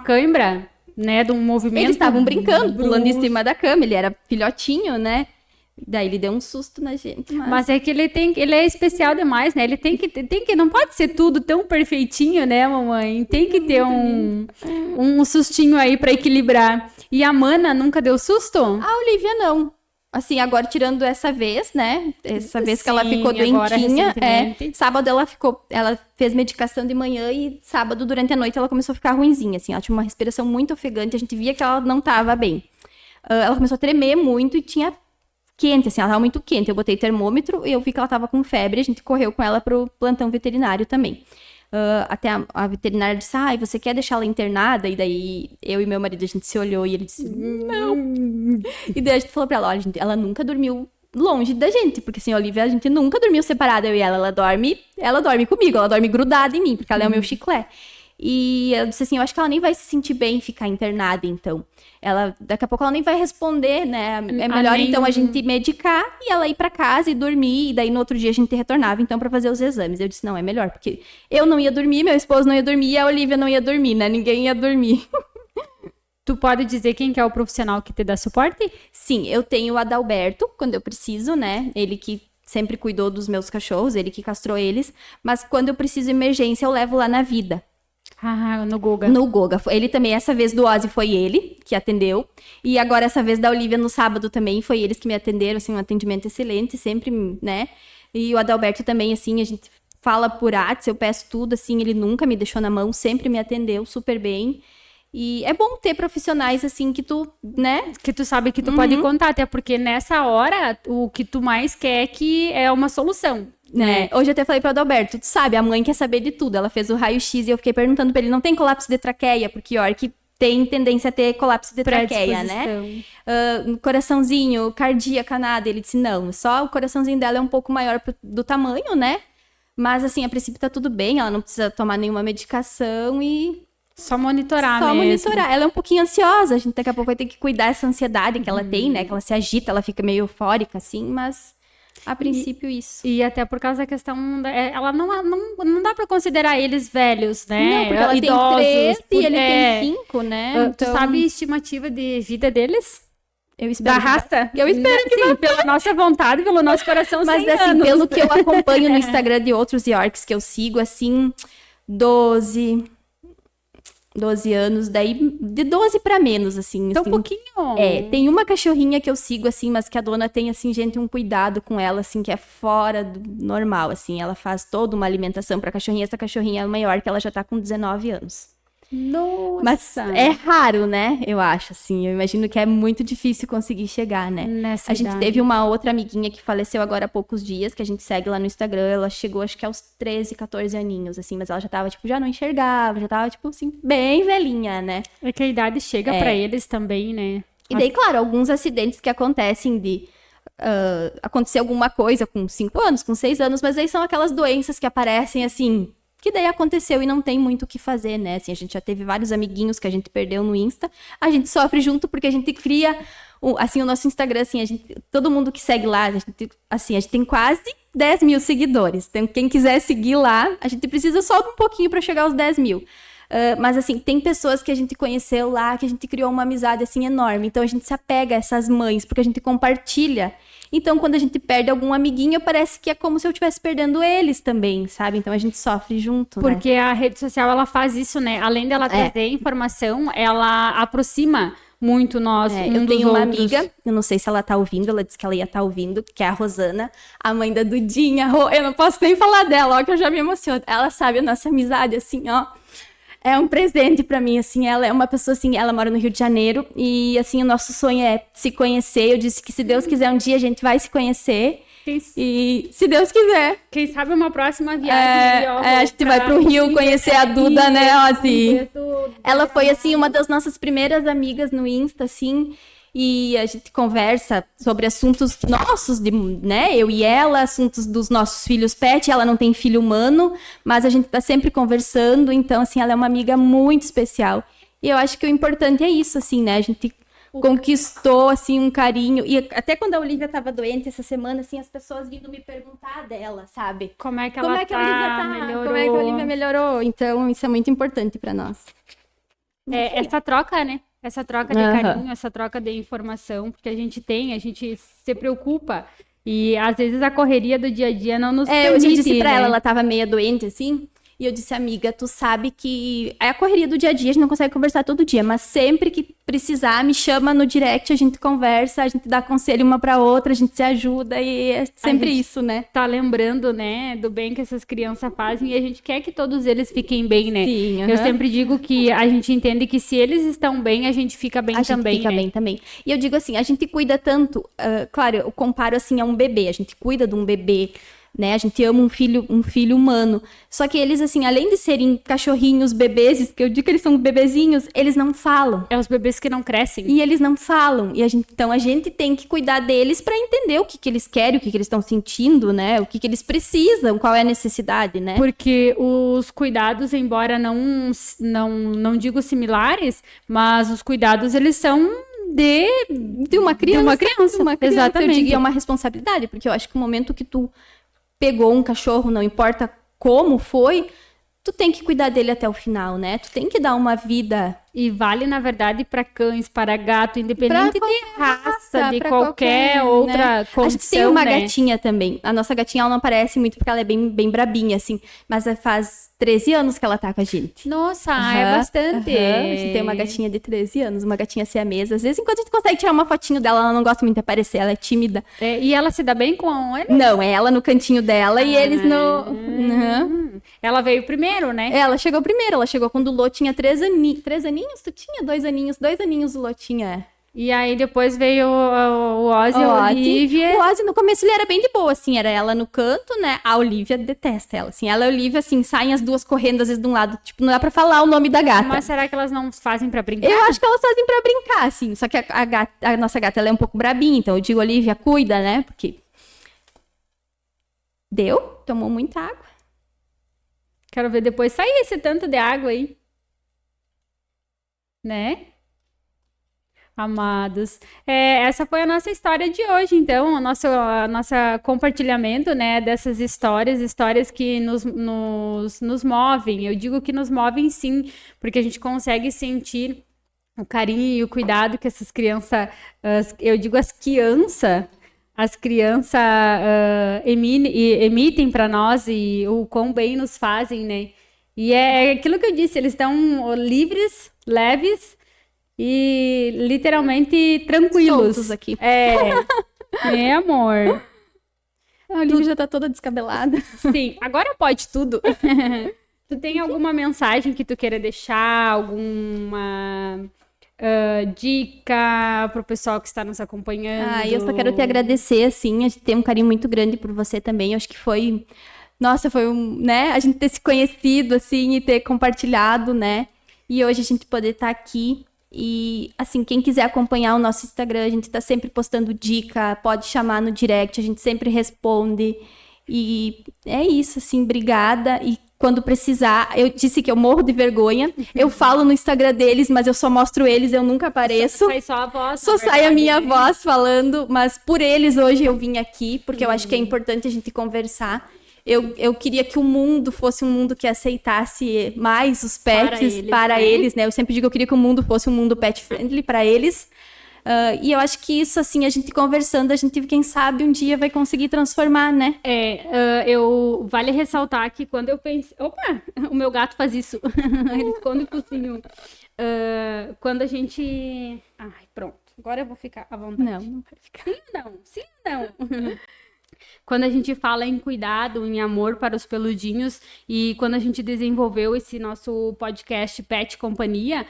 cãibra, né, de um movimento. Eles estavam brincando, pulando em cima da cama, ele era filhotinho, né? Daí ele deu um susto na gente. Mas é que ele é especial demais, né? Ele tem que, não pode ser tudo tão perfeitinho, né, mamãe? Tem que ter um sustinho aí pra equilibrar. E a Mana nunca deu susto? A Olivia não. assim, agora tirando essa vez, né? Essa vez que ela Sim, ficou agora, doentinha, recentemente. sábado ela fez medicação de manhã e sábado, durante a noite, ela começou a ficar ruinzinha, assim, ela tinha uma respiração muito ofegante, a gente via que ela não tava bem. Ela começou a tremer muito e tinha quente, assim, ela tava muito quente. Eu botei termômetro e eu vi que ela tava com febre, a gente correu com ela pro plantão veterinário também. Até a veterinária disse, você quer deixar ela internada? E daí eu e meu marido, a gente se olhou e ele disse, não. E daí a gente falou pra ela, olha, gente, ela nunca dormiu longe da gente, porque assim, a Olivia, a gente nunca dormiu separada, eu e ela dorme comigo, ela dorme grudada em mim, porque ela é o meu chiclete. E eu disse assim, eu acho que ela nem vai se sentir bem ficar internada, então. Daqui a pouco ela nem vai responder, né? É melhor, então, a gente medicar e ela ir pra casa e dormir, e daí no outro dia a gente retornava, então, pra fazer os exames. Eu disse, não, é melhor, porque eu não ia dormir, meu esposo não ia dormir e a Olivia não ia dormir, né? Ninguém ia dormir. Tu pode dizer quem que é o profissional que te dá suporte? Sim, eu tenho o Adalberto, quando eu preciso, né? Ele que sempre cuidou dos meus cachorros, ele que castrou eles, mas quando eu preciso de emergência, eu levo lá na Vida. No Guga. No Guga. Ele também, essa vez do Ozzy foi ele que atendeu. E agora essa vez da Olivia no sábado também foi eles que me atenderam, assim, um atendimento excelente, sempre, né? E o Adalberto também, assim, a gente fala por WhatsApp, eu peço tudo, assim, ele nunca me deixou na mão, sempre me atendeu super bem. E é bom ter profissionais, assim, que tu, né? Que tu sabe que tu pode contar, até porque nessa hora o que tu mais quer é que é uma solução. Né? Hoje eu até falei pro Adalberto, tu sabe, a mãe quer saber de tudo. Ela fez o raio-x e eu fiquei perguntando pra ele, não tem colapso de traqueia? Porque York tem tendência a ter colapso de traqueia, né? Coraçãozinho, cardíaca, nada. Ele disse, não, só o coraçãozinho dela é um pouco maior do tamanho, né? Mas, assim, a princípio tá tudo bem, ela não precisa tomar nenhuma medicação e... Só monitorar mesmo. Só monitorar. Ela é um pouquinho ansiosa, a gente daqui a pouco vai ter que cuidar dessa ansiedade que ela tem, né? Que ela se agita, ela fica meio eufórica, assim, mas... A princípio, isso. E até por causa da questão... ela não dá pra considerar eles velhos, né? Não, porque ela idosos, tem 3 e ele tem 5, né? Então... Tu sabe a estimativa de vida deles? Eu espero. Da raça? Eu espero que sim, pela nossa vontade, pelo nosso coração, mas 100 assim, anos. pelo que eu acompanho no Instagram de outros Yorks que eu sigo, assim, 12 anos, daí de 12 pra menos, assim. Então, assim, um pouquinho. Tem uma cachorrinha que eu sigo, assim, mas que a dona tem, assim, gente, um cuidado com ela, assim, que é fora do normal, assim. Ela faz toda uma alimentação pra cachorrinha. Essa cachorrinha é maior, que ela já tá com 19 anos. Nossa! Mas é raro, né? Eu acho, assim. Eu imagino que é muito difícil conseguir chegar, né? Nessa a gente idade. teve uma outra amiguinha que faleceu agora há poucos dias, que a gente segue lá no Instagram. Ela chegou, acho que aos 13, 14 aninhos, assim. Mas ela já tava, tipo, já não enxergava. Já tava, tipo, assim, bem velhinha, né? É que a idade chega pra eles também, né? E daí, claro, alguns acidentes que acontecem de... acontecer alguma coisa com 5 anos, com 6 anos. Mas aí são aquelas doenças que aparecem, assim... Que daí aconteceu e não tem muito o que fazer, né? Assim, a gente já teve vários amiguinhos que a gente perdeu no Insta. A gente sofre junto porque a gente cria, assim, o nosso Instagram, assim, todo mundo que segue lá, a gente tem quase 10 mil seguidores. Então, quem quiser seguir lá, a gente precisa só de um pouquinho para chegar aos 10 mil. Mas, assim, tem pessoas que a gente conheceu lá, que a gente criou uma amizade, assim, enorme. Então, a gente se apega a essas mães, porque a gente compartilha. Então, quando a gente perde algum amiguinho, parece que é como se eu estivesse perdendo eles também, sabe? Então, a gente sofre junto, Porque a rede social, ela faz isso, né? Além dela trazer informação, ela aproxima muito nós uns eu dos tenho uma outros. amiga, eu não sei se ela tá ouvindo, ela disse que ela ia estar ouvindo, que é a Rosana, a mãe da Dudinha. Eu não posso nem falar dela, ó, que eu já me emociono. Ela sabe a nossa amizade, assim, ó. É um presente pra mim, assim, ela é uma pessoa, assim, ela mora no Rio de Janeiro e, assim, o nosso sonho é se conhecer. Eu disse que se Deus quiser um dia a gente vai se conhecer e se Deus quiser. Quem sabe uma próxima viagem. A gente vai pro Rio conhecer a Duda, né, Ozzy? Ela foi, assim, uma das nossas primeiras amigas no Insta, assim, e a gente conversa sobre assuntos nossos, né, eu e ela, assuntos dos nossos filhos pet. Ela não tem filho humano, mas a gente tá sempre conversando, então, assim, ela é uma amiga muito especial. E eu acho que o importante é isso, assim, né, a gente conquistou, assim, um carinho. E até quando a Olivia tava doente essa semana, assim, as pessoas vindo me perguntar dela, sabe? Como é que a Olivia tá? melhorou? Como é que a Olivia melhorou? Então, isso é muito importante pra nós. Essa troca, né? Essa troca de carinho, essa troca de informação, porque a gente se preocupa e às vezes a correria do dia a dia não nos permite, eu disse pra né? ela tava meia doente, assim, E eu disse, amiga, tu sabe que é a correria do dia a dia, a gente não consegue conversar todo dia, mas sempre que precisar, me chama no direct, a gente conversa, a gente dá conselho uma pra outra, a gente se ajuda e é sempre isso, né? Tá lembrando, né, do bem que essas crianças fazem e a gente quer que todos eles fiquem bem, né? Sim, Eu sempre digo que a gente entende que se eles estão bem, a gente fica bem também, A gente fica bem também. E eu digo assim, a gente cuida tanto, claro, eu comparo assim a um bebê, a gente cuida de um bebê, né? A gente ama um filho humano. Só que eles, assim, além de serem cachorrinhos, bebês, que eu digo que eles são bebezinhos, eles não falam. É os bebês que não crescem. E eles não falam. Então a gente tem que cuidar deles para entender o que eles querem, o que eles estão sentindo, né? O que eles precisam, qual é a necessidade, né? Porque os cuidados, embora não digo similares, mas os cuidados, eles são de uma criança. Exatamente. Eu digo, e é uma responsabilidade, porque eu acho que o momento que tu pegou um cachorro, não importa como foi, tu tem que cuidar dele até o final, né? Tu tem que dar uma vida. E vale, na verdade, para cães, para gato, independente de raça, de qualquer outra condição, a gente tem uma gatinha também. A nossa gatinha, ela não aparece muito porque ela é bem, bem brabinha, assim. Mas faz 13 anos que ela tá com a gente. Nossa, é bastante. A gente tem uma gatinha de 13 anos, uma gatinha siamesa. Às vezes, enquanto a gente consegue tirar uma fotinho dela, ela não gosta muito de aparecer, ela é tímida. E ela se dá bem com ele? Não, é ela no cantinho dela e eles no... Ela veio primeiro, né? Ela chegou primeiro, ela chegou quando o Lô tinha 3 aninhos, tu tinha 2 aninhos o Lô tinha. E aí depois veio o Ozzy e a Olivia. O Ozzy no começo ele era bem de boa, assim, era ela no canto, né? A Olivia detesta ela, assim. Ela e a Olivia, assim, saem as duas correndo às vezes de um lado, tipo, não dá pra falar o nome da gata. Mas será que elas não fazem pra brincar? Eu acho que elas fazem pra brincar, assim. Só que a nossa gata, ela é um pouco brabinha, então eu digo, Olivia, cuida, né? Porque... Deu? Tomou muita água. Quero ver depois sair esse tanto de água aí. Né? Amados. Essa foi a nossa história de hoje, então, o nosso compartilhamento, né, dessas histórias que nos movem. Eu digo que nos movem sim, porque a gente consegue sentir o carinho e o cuidado que essas crianças, eu digo as crianças emitem para nós e o quão bem nos fazem, né? E é aquilo que eu disse, eles estão livres, leves e literalmente tranquilos. Soltos aqui. Amor. A Olivia já tá toda descabelada. Sim, agora pode tudo. Tu tem alguma mensagem que tu queira deixar? Alguma dica pro pessoal que está nos acompanhando? Eu só quero te agradecer, assim, a gente tem um carinho muito grande por você também, eu acho que foi, nossa, foi né, a gente ter se conhecido, assim, e ter compartilhado, né, e hoje a gente poder estar aqui, e, assim, quem quiser acompanhar o nosso Instagram, a gente tá sempre postando dica, pode chamar no direct, a gente sempre responde, e é isso, assim, obrigada, e quando precisar, eu disse que eu morro de vergonha, eu falo no Instagram deles, mas eu só mostro eles, eu nunca apareço. Sai só a voz. Só sai a minha voz falando, mas por eles hoje eu vim aqui, porque eu acho que é importante a gente conversar. Eu queria que o mundo fosse um mundo que aceitasse mais os pets para eles, né? Eu sempre digo que eu queria que o mundo fosse um mundo pet friendly para eles. E eu acho que isso, assim, a gente conversando, a gente, quem sabe, um dia vai conseguir transformar, né? Vale ressaltar que quando eu penso... Opa! O meu gato faz isso. Ele esconde o focinho. Quando a gente... Ai, pronto. Agora eu vou ficar à vontade. Não vai ficar. Sim, não. Quando a gente fala em cuidado, em amor para os peludinhos e quando a gente desenvolveu esse nosso podcast Pet Companhia,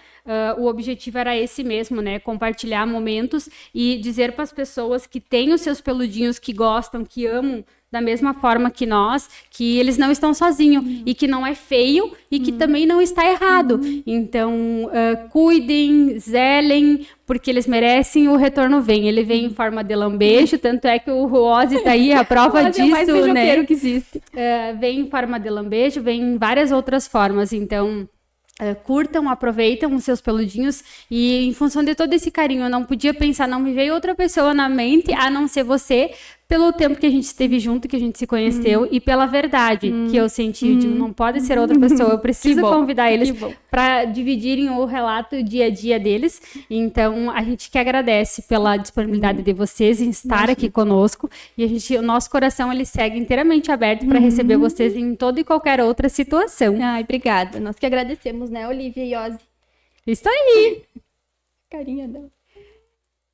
o objetivo era esse mesmo, né? Compartilhar momentos e dizer para as pessoas que têm os seus peludinhos, que gostam, que amam da mesma forma que nós, que eles não estão sozinhos e que não é feio e que também não está errado. Então, cuidem, zelem, porque eles merecem, o retorno vem. Ele vem em forma de lambejo, tanto é que o Ozzy tá aí, a prova disso, é o mais beijoqueiro né? Que existe. Vem em forma de lambejo, vem em várias outras formas. Então, curtam, aproveitam os seus peludinhos e em função de todo esse carinho, eu não podia pensar, não me veio outra pessoa na mente a não ser você pelo tempo que a gente esteve junto, que a gente se conheceu e pela verdade que eu senti. Eu digo, não pode ser outra pessoa, eu preciso convidar eles para dividirem o relato o dia a dia deles. Então, a gente que agradece pela disponibilidade de vocês em estar aqui conosco e o nosso coração ele segue inteiramente aberto para receber vocês em toda e qualquer outra situação. Ai, obrigada. Nós que agradecemos, né, Olivia e Ozzy? Isso aí! Carinha dela.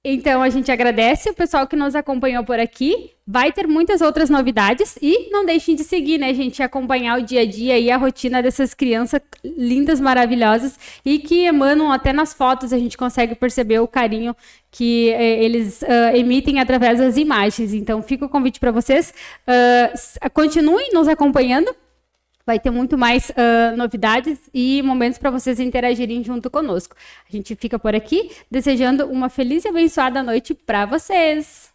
Então, a gente agradece o pessoal que nos acompanhou por aqui. Vai ter muitas outras novidades e não deixem de seguir, né, gente? Acompanhar o dia a dia e a rotina dessas crianças lindas, maravilhosas e que emanam até nas fotos. A gente consegue perceber o carinho que eles emitem através das imagens. Então, fica o convite para vocês. Continuem nos acompanhando. Vai ter muito mais novidades e momentos para vocês interagirem junto conosco. A gente fica por aqui, desejando uma feliz e abençoada noite para vocês.